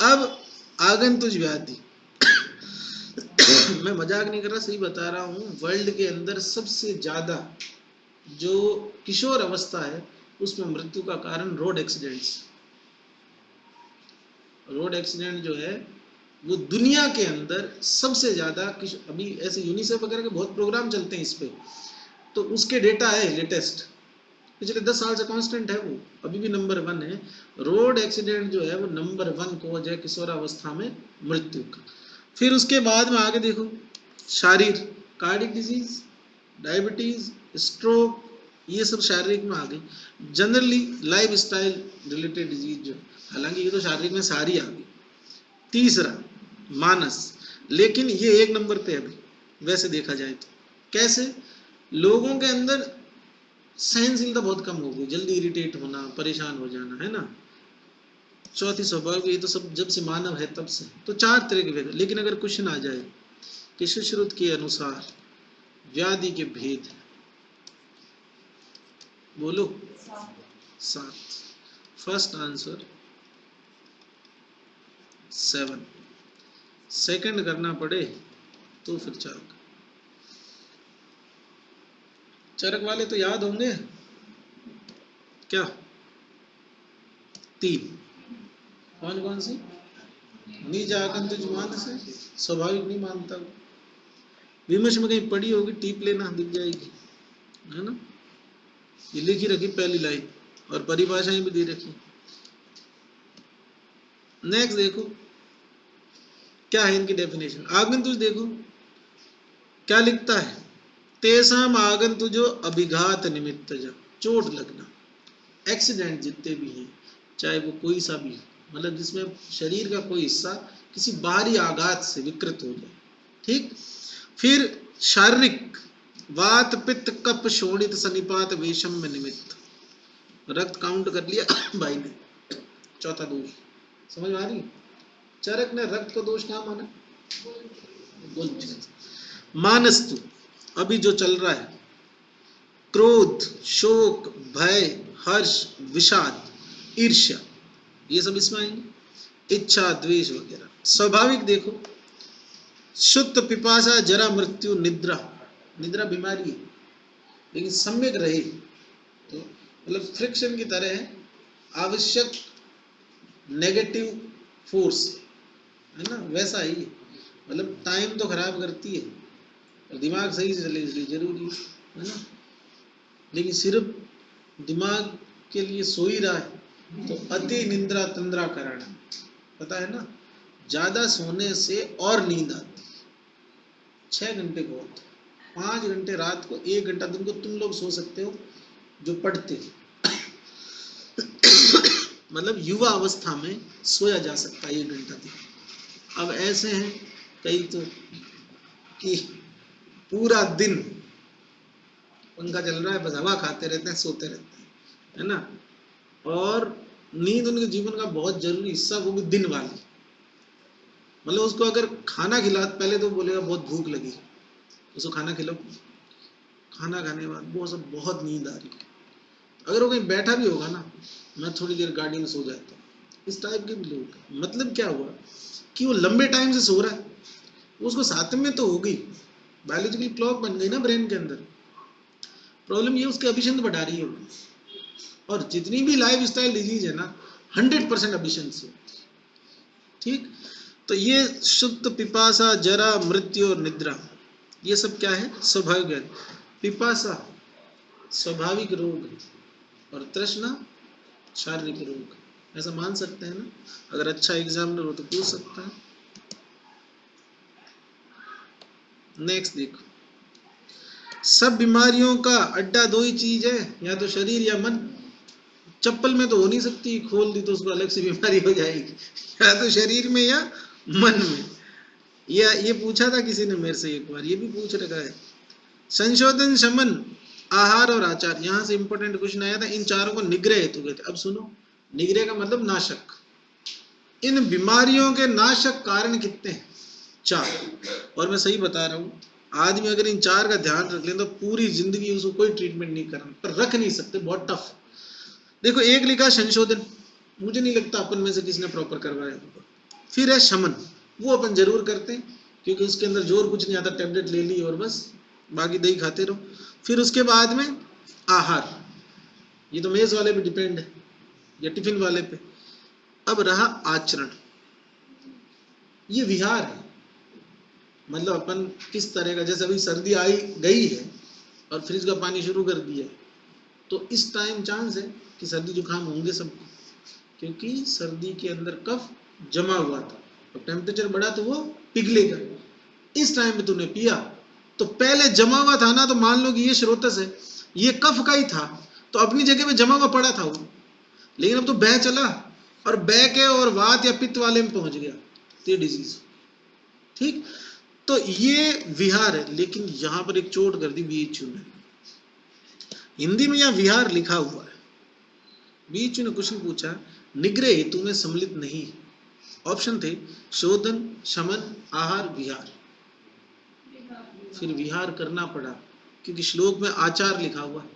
अब आगंतुज व्याधि मैं मजाक नहीं कर रहा, सही बता रहा हूँ। वर्ल्ड के अंदर सबसे ज्यादा जो किशोर अवस्था है उसमें मृत्यु का कारण रोड एक्सीडेंट्स। रोड एक्सीडेंट जो है वो दुनिया के अंदर सबसे ज्यादा, अभी ऐसे यूनिसेफ वगैरह के बहुत प्रोग्राम चलते हैं इस पे, तो उसके डेटा है लेटेस्ट, पिछले 10 साल से कांस्टेंट है, वो अभी भी नंबर 1 है। रोड एक्सीडेंट जो है वो नंबर 1 कॉज है किशोरावस्था में मृत्यु का। फिर उसके बाद में आगे देखो, शारीर, कार्डिक डिजीज, डायबिटीज, स्ट्रोक, ये सब शारीरिक में आ गई। Generally life style related disease जो, हालांकि ये तो शारीरिक में सारी आ गई। तीसरा मानस, लेकिन ये 1 नंबर पे अभी वैसे देखा जाए तो। कैसे? लोगों के अंदर सहनशीलता बहुत कम हो गई, जल्दी इरिटेट होना, परेशान हो जाना, है ना। चौथी स्वभाव, ये तो सब जब से मानव है तब से। तो 4 तरह के भेद। लेकिन अगर क्वेश्चन आ जाए कि सुश्रुत के अनुसार व्याधि के भेद, बोलो 7। फर्स्ट आंसर 7, सेकंड करना पड़े तो फिर चरक। चरक वाले तो याद होंगे क्या? 3 कौन कौन सी? नीज आकंत जुमान से, स्वाभाविक नहीं मानता। विमर्श में कहीं पढ़ी होगी, टीप लेना, दिख जाएगी, है ना। ये लिखी रखी पहली लाइन, और परिभाषाएं भी दे रखी। नेक्स्ट देखो क्या है इनकी डेफिनेशन। आगंतुज देखो क्या लिखता है, तेसाम आगंतुजो अभिघात निमित्त, चोट लगना, एक्सीडेंट जितने भी हैं, चाहे वो कोई सा भी, मतलब जिसमें शरीर का कोई हिस्सा किसी बाहरी आघात से विकृत हो जाए, ठीक। फिर शारीरिक, वात पित्त कफ शोणित सनिपात वैषम्य निमित्त, रक्त काउंट कर लिया भाई ने, चौथा दोष, समझ में आ रही। चरक ने रक्त को दोष कहाँ माना? मानस्तु, अभी जो चल रहा है, क्रोध, शोक, भय, हर्ष, विषाद, ईर्ष्या, ये सब इसमें आएंगे, इच्छा, द्वेष वगैरह। स्वाभाविक देखो, शुद्ध, पिपासा, जरा, मृत्यु, निद्रा। निद्रा बीमारी है, लेकिन सम्यक रहे तो, मतलब फ्रिक्शन की तरह है, आवश्यक नेगेटिव फोर्स, है ना, वैसा ही। मतलब टाइम तो खराब करती है, और दिमाग सही से चले इसलिए जरूरी है ना। लेकिन सिर्फ दिमाग के लिए सो ही रहा है तो अति निंद्रा तंद्रा कारण, पता है ना, ज्यादा सोने से और नींद आती है। 6 घंटे बहुत, 5 घंटे रात को, 1 घंटा दिन को तुम लोग सो सकते हो जो पढ़ते मतलब युवा अवस्था में सोया जा सकता है 1 घंटा दिन। अब ऐसे हैं कई तो कि पूरा दिन पंखा चल रहा है, बस हवा खाते रहते हैं, सोते रहते हैं, है ना। और नींद उनके जीवन का बहुत जरूरी हिस्सा, वो भी दिन वाली। मतलब उसको अगर खाना खिला, पहले तो बोलेगा बहुत भूख लगी, उसको खाना खिलाओ, खाना खाने के बाद वो सब बहुत नींद आ रही है, अगर वो कहीं बैठा भी होगा ना, मैं थोड़ी देर गाड़ी में सो जाता हूँ, इस टाइप के भी लोग। मतलब क्या हुआ कि वो लंबे टाइम से सो रहा है, उसको साथ में तो हो गई, बायोलॉजिकल क्लॉक बन गई ना ब्रेन के अंदर। प्रॉब्लम ये उसके एफिशिएंसी बढ़ा रही है, और जितनी भी लाइफ स्टाइल डिजीज है ना 100% एफिशिएंसी, ठीक। तो ये शुद्ध, पिपासा, जरा, मृत्यु और निद्रा, ये सब क्या है? स्वाभाविक है। पिपासा स्वाभाविक रोग, और तृष्णा शारीरिक रोग, ऐसा मान सकते हैं ना। अगर अच्छा एग्जामिनर हो तो पूछ सकता है। नेक्स्ट देखो, सब बीमारियों का अड्डा 2 ही चीज है, या तो शरीर या मन। चप्पल में तो हो नहीं सकती, खोल दी तो उसको अलग से बीमारी हो जाएगी, या तो शरीर में या मन में। ये पूछा था किसी ने मेरे से एक बार, ये भी पूछ रखा है। संशोधन, शमन, आहार और आचार, यहां से इंपॉर्टेंट क्वेश्चन आया था। इन चारों को निग्रह हेतु कहते। अब सुनो, निग्रह का मतलब नाशक। इन बीमारियों के नाशक कारण कितने हैं? 4। और मैं सही बता रहा हूँ, आदमी अगर इन 4 का ध्यान रख ले तो पूरी जिंदगी उसको कोई ट्रीटमेंट नहीं करना, पर रख नहीं सकते, बहुत टफ। देखो, एक लिखा संशोधन, मुझे नहीं लगता अपन में से किसी ने प्रॉपर करवाया होगा। फिर है शमन, वो अपन जरूर करते हैं, क्योंकि उसके अंदर जोर कुछ नहीं आता, टेबलेट ले ली और बस बाकी दही खाते रहो। फिर उसके बाद में आहार, ये तो मेज वाले पे डिपेंड है या टिफिन वाले पे। अब रहा आचरण, ये विहार है। मतलब अपन किस तरह का, जैसे अभी सर्दी आई गई है और फ्रिज का पानी शुरू कर दिया, तो इस टाइम चांस है कि सर्दी जुकाम होंगे सबको, क्योंकि सर्दी के अंदर कफ जमा हुआ था और टेम्परेचर बढ़ा तो वो पिघलेगा। इस टाइम में तूने पिया तो पहले जमा हुआ था ना, तो मान लो कि ये स्रोतस है, ये कफ का ही था, तो अपनी जगह पे जमा हुआ पड़ा था वो, लेकिन अब तो बह चला और बह के और वात या पित्त वाले में पहुंच गया, तो ये डिजीज। ठीक, तो ये विहार है। लेकिन यहां पर एक चोट कर दी बीएचयू ने, हिंदी में यहां विहार लिखा हुआ है, बीएचयू ने क्वेश्चन पूछा निग्रह हेतु में सम्मिलित नहीं। ऑप्शन थे शोधन, शमन, आहार, विहार। फिर विहार करना पड़ा क्योंकि श्लोक में आचार लिखा हुआ है।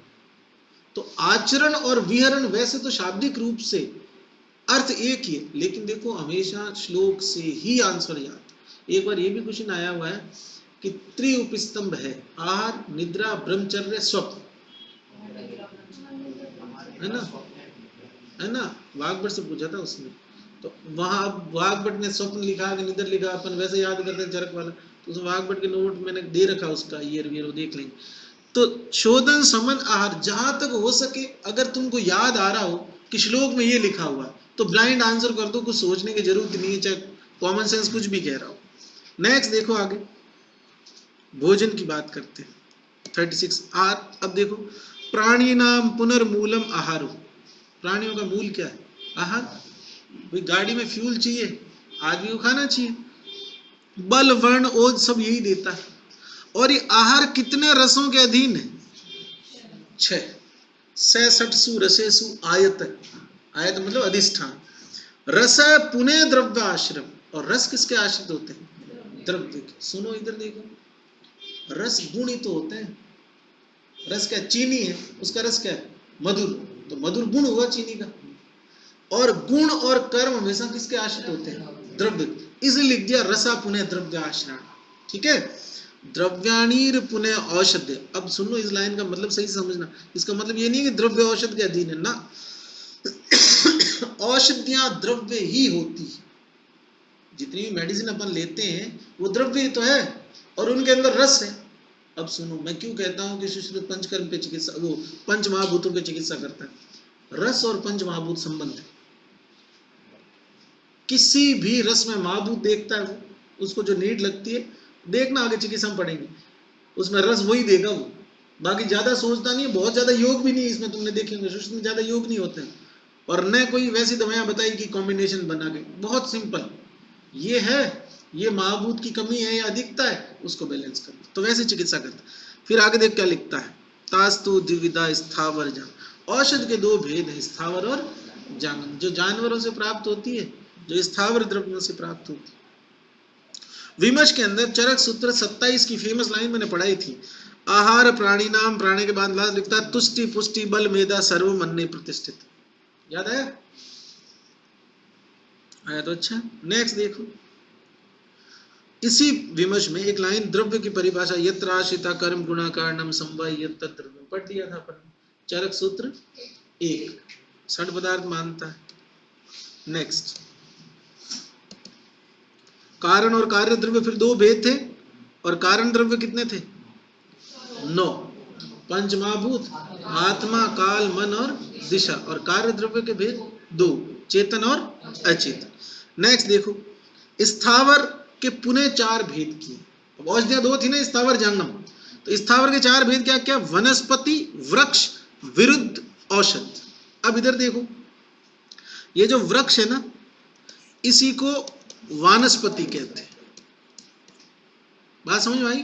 तो आचरण और विहरण वैसे तो शाब्दिक रूप से अर्थ एक ही है, लेकिन देखो हमेशा श्लोक से ही आंसर याद। एक बार ये भी क्वेश्चन आया हुआ है कि त्रिउपस्तंभ है, आहार, निद्रा, ब्रह्मचर्य, स्वप्न, है ना, वाग्भट से पूछा था उसने। तो वहां अब वाग्भट ने स्वप्न लिखा कि निद्र लिखा, अपन वैसे याद करते हैं चरक वाला, तो उस वाग्भट के नोट मैंने दे रखा उसका ईयर वीयर, वो देख लेंगे। तो शोधन, समन, आहार, जहां तक हो सके अगर तुमको याद आ रहा हो कि श्लोक में ये लिखा हुआ तो ब्लाइंड आंसर कर दो, कुछ सोचने की जरूरत नहीं है, चाहे कॉमन सेंस कुछ भी कह रहा हो। नेक्स्ट देखो आगे, भोजन की बात करते हैं 36 आर। अब देखो प्राणी नाम पुनर्मूलम आहारो, प्राणियों का मूल क्या है? आहार। भाई गाड़ी में फ्यूल चाहिए, आदमी को खाना चाहिए, बल, वर्ण, ओज सब यही देता है। और ये आहार कितने रसों के अधीन है? 6। 66 रसेसु आयत, आयत मतलब अधिष्ठान। रस पुण्य द्रव्य आश्रम, और रस किसके आश्रित होते हैं? द्रव्य के। सुनो इधर देखो, रस गुण ही तो होते हैं। रस क्या? चीनी है, उसका रस क्या है? मधुर, तो मधुर गुण हुआ चीनी का। और गुण और कर्म हमेशा किसके आश्रित होते हैं? द्रव्य। इसलिए लिख दिया रसा पुण्य द्रव्य आश्रम। ठीक है, द्रव्याणीर पुण्य औषध। अब सुनो इस लाइन का मतलब सही समझना, इसका मतलब ये नहीं कि द्रव्य औषध के अधीन है ना, औषधियां द्रव्य ही होती है। जितनी भी मेडिसिन अपन लेते हैं वो द्रव्य ही तो है, और उनके अंदर रस है। अब सुनो, मैं क्यों कहता हूं कि सुश्रुत पंचकर्म पे चिकित्सा, वो पंच महाभूतों पे चिकित्सा करता है। रस और पंच महाभूत संबंध है। किसी भी रस में महाभूत देखता है वो, उसको जो नीड लगती है, देखना आगे चिकित्सा में पढ़ेंगे, उसमें रस वही देगा वो। बाकी ज्यादा सोचता नहीं है, बहुत ज्यादा योग भी नहीं है इसमें, तुमने देखेंगे सुश्रुत में ज्यादा योग नहीं होते हैं, और न कोई वैसी दवाइयां बताई कि कॉम्बिनेशन बना के, बहुत सिंपल ये है, ये महाभूत की कमी है या अधिकता है, उसको बैलेंस करना, तो वैसे चिकित्सा करता। फिर आगे देख क्या लिखता है, तास्तु द्विविधा स्थावर जान। औषध के दो भेद हैं, स्थावर और जांगन। जो जानवरों से प्राप्त होती है, जो स्थावर द्रव्यों से प्राप्त होती है। विमर्श के अंदर चरक सूत्र 27 की फेमस लाइन मैंने पढ़ाई थी, आहार प्राणी नाम, प्राणी के बाद लास्ट लिखता है तुष्टि पुष्टि बल मेधा सर्व मन्ने प्रतिष्ठित। याद आया? आया तो अच्छा। नेक्स्ट देखो, इसी विमर्श में एक लाइन, द्रव्य की परिभाषा यत्र आश्रिता कर्म गुणा कारणम समवाय यत् द्रव्य, पढ़ दिया था अपन, चरक सूत्र 1, सठ पदार्थ मानता है। नेक्स्ट, कारण और कार्य द्रव्य फिर दो भेद थे, और कारण द्रव्य कितने थे? 9। पंचमहाभूत, आत्मा, काल, मन और दिशा, और कार्य द्रव्य के भेद 2, चेतन और अचेतन। नेक्स्ट देखो, स्थावर के पुनः 4 भेद किए। अब औषधियां 2 थी ना, स्थावर जंगम, तो स्थावर के 4 भेद क्या क्या? वनस्पति, वृक्ष, विरुद्ध, औषध। अब इधर देखो, ये जो वृक्ष है ना, इसी को वानस्पति कहते हैं। बात समझ में आई?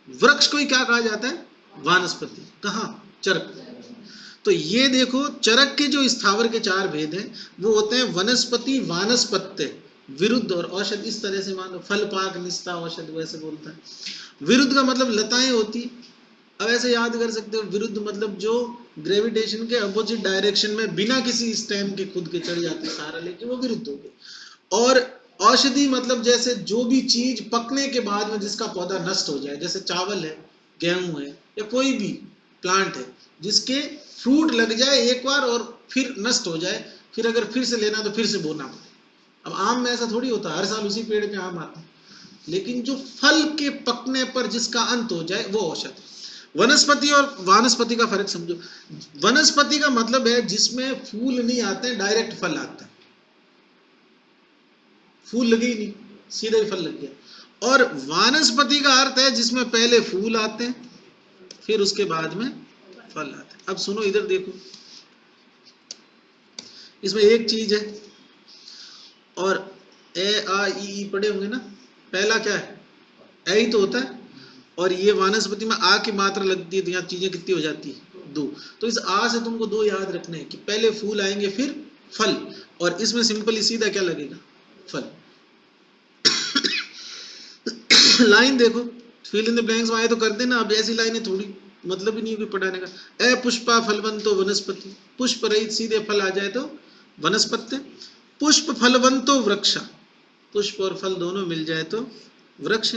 वृक्ष को ही क्या कहा जाता है? वानस्पति। कहां? चरक। तो ये देखो, चरक के जो स्थावर के 4 भेद हैं वो होते हैं वनस्पति, वानस्पत्य, विरुद्ध और औषध। इस तरह से मान लो, फल, पाक, निस्ता, औषध, वैसे बोलता है। विरुद्ध का मतलब लताएं होती। अब ऐसे याद कर सकते हो, विरुद्ध मतलब जो ग्रेविटेशन के अपोजिट डायरेक्शन में बिना किसी स्टेम के खुद के चढ़ जाते सारा लेके, वो विरुद्ध हो गए। और औषधि मतलब जैसे जो भी चीज पकने के बाद में जिसका पौधा नष्ट हो जाए, जैसे चावल है, गेहूं है, या कोई भी प्लांट है जिसके फ्रूट लग जाए एक बार और फिर नष्ट हो जाए, फिर अगर फिर से लेना तो फिर से बोना पड़े। अब आम में ऐसा थोड़ी होता, हर साल उसी पेड़ पे आम आता, लेकिन जो फल के पकने पर जिसका अंत हो जाए वो औषध। वनस्पति और वानस्पति का फर्क समझो। वनस्पति का मतलब है जिसमें फूल नहीं आते, डायरेक्ट फल आता है, फूल लगे ही नहीं, सीधा ही फल लग गया। और वानस्पति का अर्थ है जिसमें पहले फूल आते हैं फिर उसके बाद में फल आते हैं। अब सुनो इधर देखो, इसमें एक चीज है, और ए आ ई पढ़े होंगे ना, पहला क्या है, ए ही तो होता है, और ये वानस्पति में आ की मात्रा लगती है, तो यहाँ चीजें कितनी हो जाती है, दो। तो इस आ से तुमको दो याद रखने हैं कि पहले फूल आएंगे फिर फल, और इसमें सिंपल सीधा क्या लगेगा, फल। लाइन देखो, फिल इन द ब्लैंक्स में आए तो कर देना, अब ऐसी लाइनें थोड़ी मतलब ही नहीं है पढ़ाने का। ए पुष्पा फलवंतो वनस्पति, पुष्प रहित सीधे फल आ जाए तो वनस्पति। पुष्प फलवंतो वृक्षा, पुष्प और फल दोनों मिल जाए तो वृक्ष।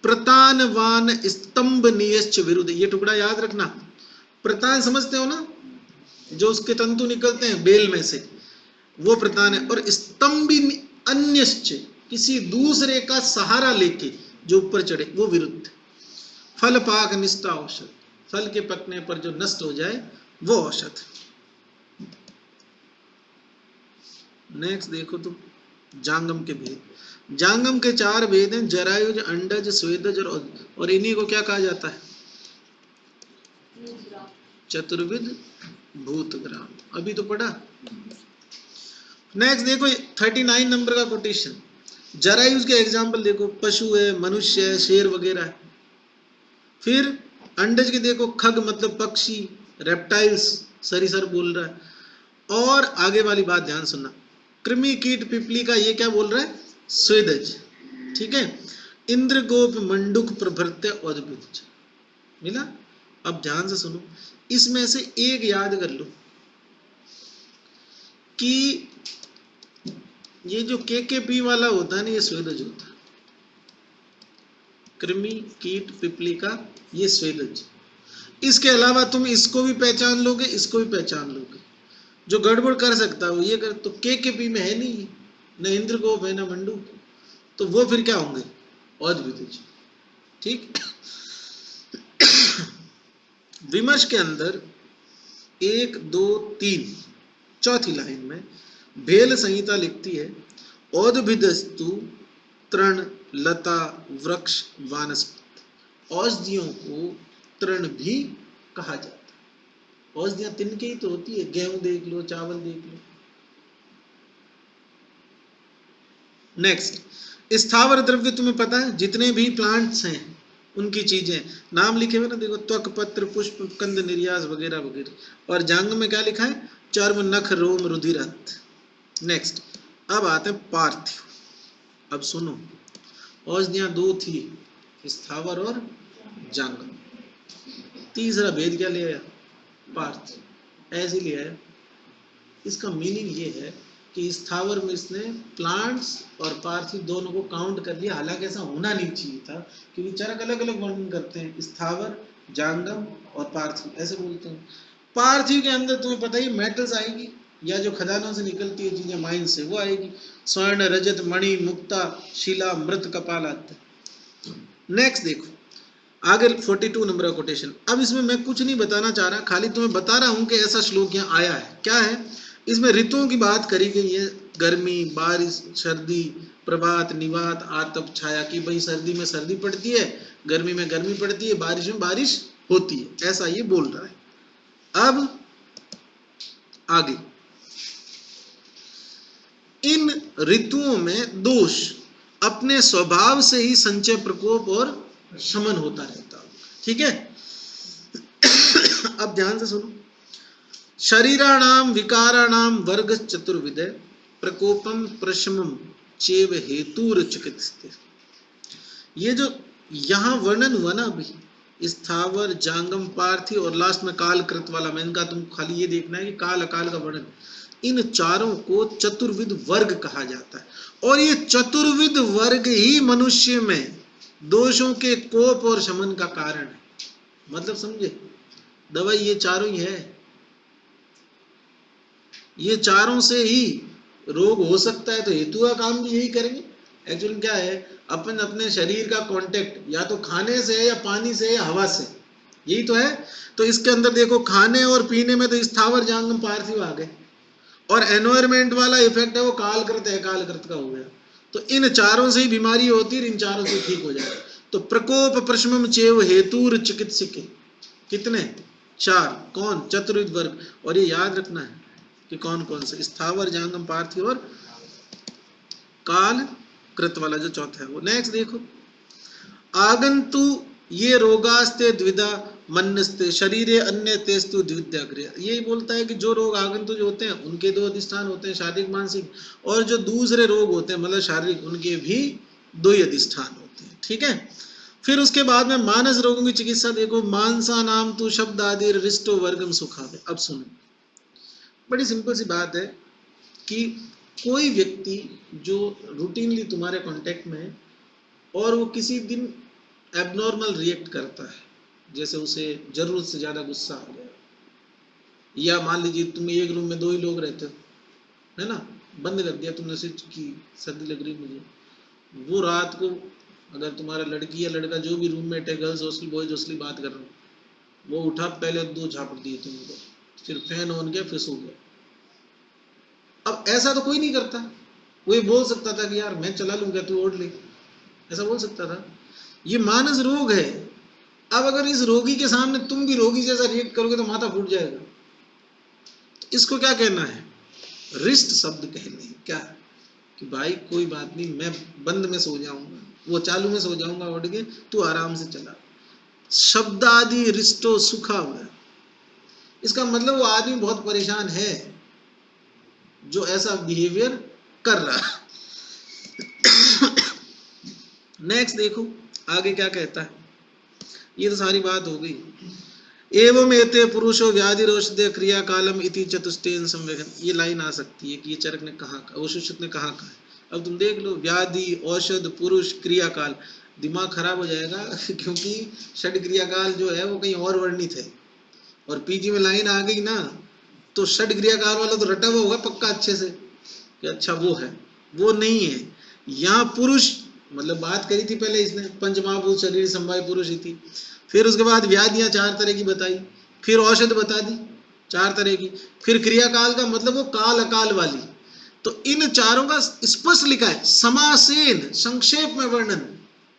प्रतानवान स्तंभ नियश्च विरुद्ध, ये टुकड़ा याद रखना। प्रतान समझते हो ना, जो उसके तंतु निकलते हैं बेल में से, वो प्रतान है। और स्तंभी अन्यश्च, किसी दूसरे का सहारा लेके जो ऊपर चढ़े, वो विरुद्ध। फल पाक निष्ठा औषध, फल के पकने पर जो नष्ट हो जाए वो औषध। नेक्स्ट देखो तुम, जांगम के भेद। जांगम के 4 भेद हैं, जरायुज, अंडज, स्वेदज और इन्हीं को क्या कहा जाता है, चतुर्विध भूतग्राम। अभी तो पढ़ा। नेक्स्ट देखो 39 नंबर का कोटेशन। जरायुज के एग्जाम्पल देखो, पशु है, मनुष्य है, शेर वगैरह है। फिर अंडज के देखो, खग मतलब पक्षी, रेप्टाइल्स, सरीसर बोल रहा है। और आगे वाली बात ध्यान सुनना, कृमि कीट पिपली का ये क्या बोल रहा है, स्वेदज। ठीक है। इंद्र गोप मंडुक प्रभृत्य अद्भुत मिला। अब ध्यान से सुनो, इसमें से एक याद कर लो कि ये जो केकेपी वाला होता है ना, ये स्वेदज होता है। कृमि कीट पिपली का ये स्वेदज। इसके अलावा तुम इसको भी पहचान लोगे, इसको भी पहचान लोगे। जो गड़बड़ कर सकता है वो ये कर, तो केकेपी में है नहीं, न इंद्रगोप है न मंडू, तो वो फिर क्या होंगे, औद्भिदज। ठीक। विमर्श के अंदर 1 2 3 चौथी लाइन में भेल संहिता लिखती है, औद्भिदस्तु तृण लता वृक्ष वानस्पति। औषधियों को तृण भी कहा जाता है। औषधियां तिनके ही तो होती है, गेहूं देख लो, चावल देख लो। नेक्स्ट, स्थावर द्रव्य तुम्हें पता है, जितने भी प्लांट्स हैं उनकी चीजें नाम लिखे हुए ना, देखो, त्वक, पत्र, पुष्प, कंद, निर्यास वगैरह वगैरह। और जांग में क्या लिखा है, चर्म, नख, रोम, रुधिर, अंत। नेक्स्ट, अब आते हैं पार्थिव। अब सुनो, औषधियां 2 थी, स्थावर और जांगम। तीसरा भेद क्या ले आया, पार्थिव। ऐसे ले आया। इसका मीनिंग ये है कि स्थावर में इसने प्लांट्स और पार्थिव दोनों को काउंट कर लिया। हालांकि ऐसा होना नहीं चाहिए था, क्योंकि चरक अलग अलग वर्णन करते हैं, स्थावर, जांगम और पार्थिव ऐसे बोलते हैं। पार्थिव के अंदर तुम्हें पता ही मेटल्स आएगी, या जो खदानों से निकलती है चीजें, माइन से, वो आएगी। स्वर्ण, रजत, मणि, मुक्ता, शिला, मृत, कपाल आते हैं। नेक्स्ट देखो आगे 42 नंबर का कोटेशन। अब इसमें मैं कुछ नहीं बताना चाह रहा, खाली तुम्हें बता रहा हूं कि ऐसा श्लोक यहाँ आया है। क्या है, इसमें ऋतुओं की बात करी गई है, गर्मी, बारिश, सर्दी, प्रभात, निवात, आतप, छाया की। भाई सर्दी में सर्दी पड़ती है, गर्मी में गर्मी पड़ती है, बारिश में बारिश होती है, ऐसा ये बोल रहा है। अब आगे, इन ऋतुओं में दोष अपने स्वभाव से ही संचय, प्रकोप और शमन होता रहता। ठीक है। अब ध्यान से सुनो, शरीराणाम विकाराणाम वर्ग चतुर्विध, प्रकोपम प्रशमम चेव हेतुर चिकित्सित। ये जो यहां वर्णन हुआ ना अभी, स्थावर, जांगम, पार्थिव और लास्ट में कालकृत वाला, मैं इनका तुम खाली ये देखना है कि काल अकाल का वर्णन, इन चारों को चतुर्विध वर्ग कहा जाता है। और ये चतुर्विध वर्ग ही मनुष्य में दोषों के कोप और शमन का कारण है। मतलब समझे, दवाई ये चारों ही है, ये चारों से ही रोग हो सकता है तो हेतु का काम भी यही करेंगे। एक्चुअली क्या है, अपन अपने शरीर का कांटेक्ट या तो खाने से या पानी से या हवा से, यही तो है। तो इसके अंदर देखो, खाने और पीने में तो स्थावर जंगम पार्थिव आ गए, और एनवायरमेंट वाला इफेक्ट है वो कालकृत अकालकृत का हो गया। तो इन चारों से ही बीमारी होती है, इन चारों से ठीक हो जाए। तो प्रकोप प्रशमम चेव हेतुर चिकित्सिके, कितने? 4। कौन? चतुर्विध वर्ग। और ये याद रखना है कि कौन कौन से, स्थावर जंगम पार्थिव और काल कृत वाला जो चौथा है वो। नेक्स्ट देखो, आगंतु ये रोगास्ते द्विधा मन्नस्ते शरीरे अन्य तेस्तु द्वित्याग्रह। यही बोलता है कि जो रोग आगंतु जो होते हैं उनके 2 अधिष्ठान होते हैं, शारीरिक मानसिक, और जो दूसरे रोग होते हैं मतलब शारीरिक, उनके भी 2 ही अधिष्ठान होते हैं। ठीक है। फिर उसके बाद में मानस रोगों की चिकित्सा देखो, मानसा नाम तु शब्द आदि रिष्टो वर्गम सुखावे। अब सुनो, बड़ी सिंपल सी बात है कि कोई व्यक्ति जो रूटीनली तुम्हारे कांटेक्ट में है और वो किसी दिन एबनॉर्मल रिएक्ट करता है, जैसे उसे जरूरत से ज्यादा गुस्सा आ गया, या मान लीजिए तुम एक रूम में 2 ही लोग रहते हो, है ना, बंद कर दिया तुमने स्विच की, सर्दी लग रही मुझे, वो रात को अगर तुम्हारा लड़की या लड़का जो भी रूममेट है, गर्ल्स हॉस्टल बॉयज हॉस्टल बात कर रहा हूँ, वो उठा, पहले 2 झापड़ दिए तुमको, फिर फैन ऑन किया, फिर सो गया। अब ऐसा तो कोई नहीं करता, वो ये बोल सकता था कि यार मैं चला लूंगा, तू ओढ़ ले, ऐसा बोल सकता था। ये मानस रोग है। अब अगर इस रोगी के सामने तुम भी रोगी जैसा रिएक्ट करोगे तो माथा फूट जाएगा। तो इसको क्या कहना है? रिष्ट शब्द कहने हैं। क्या? कि भाई कोई बात नहीं, मैं बंद में सो जाऊंगा, वो चालू में सो जाऊंगा उठ के, तू आराम से चला। शब्दादि रिष्टो सुखा हुआ। इसका मतलब वो आदमी बहुत परेशान है जो ऐसा बिहेवियर कर रहा है। नेक्स्ट देखो आगे क्या कहता है। ये तो सारी बात हो गई। एवं एते पुरुषो व्याधि औषधि क्रिया कालम इति चतुष्टेन संवेगन। ये लाइन आ सकती है कि ये चरक ने कहा, अवशोषित ने कहा। अब तुम देख लो, व्याधि, औषध, पुरुष, क्रिया काल, दिमाग खराब हो जाएगा क्योंकि षड क्रिया काल जो है वो कहीं और वर्णित है, और पीजी में लाइन आ गई ना, तो षड क्रिया काल वाला तो रटा हुआ होगा पक्का अच्छे से कि अच्छा वो है, वो नहीं है। यहाँ पुरुष मतलब बात करी थी पहले इसने, पंचमहाभूत शरीर समवाय पुरुष थी। फिर उसके बाद व्याधियां 4 तरह की बताई, फिर औषध बता दी 4 तरह की, फिर क्रियाकाल का मतलब वो काल अकाल वाली। तो इन चारों का स्पष्ट लिखा है, समासेन संक्षेप में वर्णन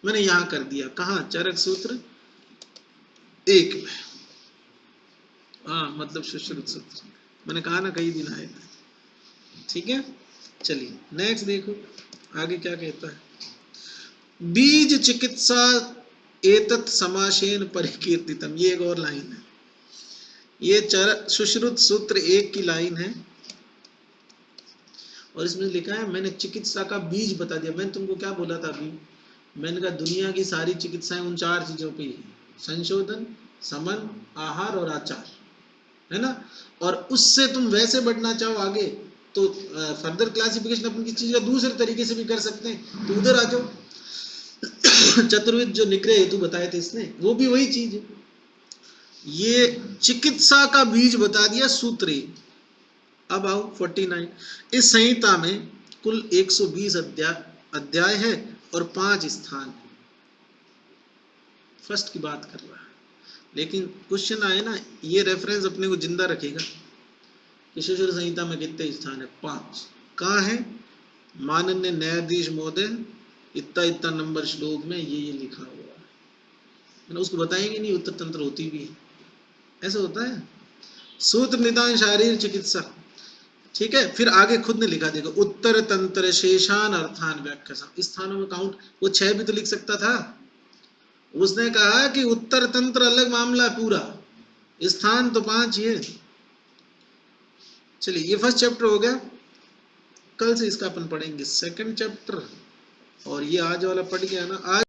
मैंने यहां कर दिया। कहा? चरक सूत्र 1 में। हाँ मतलब सुश्रुत सूत्र, मैंने कहा ना कई दिन आएगा। ठीक है, चलिए नेक्स्ट देखो आगे क्या कहता है। बीज चिकित्सा एतत् समासेन परिकीर्तितम। ये एक और लाइन है, ये सुश्रुत सूत्र 1 की लाइन है, और इसमें लिखा है मैंने चिकित्सा का बीज बता दिया। मैंने तुमको क्या बोला था अभी? मैंने कहा दुनिया की सारी चिकित्साएं उन 4 चीजों पे ही है, संशोधन, समन, आहार और आचार, है ना। और उससे तुम वैसे बढ़ना चाहो आगे तो फर्दर क्लासिफिकेशन अपन किसी चीज का दूसरे तरीके से भी कर सकते हैं, तो उधर आ जाओ। चतुर्विध जो निग्रह हेतु बताए थे इसने, वो भी वही चीज है। ये चिकित्सा का बीज बता दिया सूत्र। अब आओ 49। इस संहिता में कुल 120 अध्याय है और 5 स्थान है। फर्स्ट की बात कर रहा है, लेकिन क्वेश्चन आए ना, ये रेफरेंस अपने को जिंदा रखेगा कि शिशुर संहिता में कितने स्थान है? 5। कहाँ है? माननीय न्यायाधीश महोदय इतना इतना नंबर श्लोक में ये लिखा हुआ है। उसको बताएंगे नहीं, उत्तर तंत्र होती भी है, ऐसा होता है। सूत्र निदान शारीर चिकित्सा, ठीक है। फिर आगे खुद ने लिखा, देखो, उत्तर तंत्र शेषान अर्थान व्याख्या। स्थानों में काउंट, वो 6 भी तो लिख सकता था। उसने कहा कि उत्तर तंत्र अलग मामला पूरा, स्थान तो 5 ही है। चलिए ये फर्स्ट चैप्टर हो गया। कल से इसका अपन पढ़ेंगे सेकंड चैप्टर, और ये आज वाला पढ़ गया ना आज।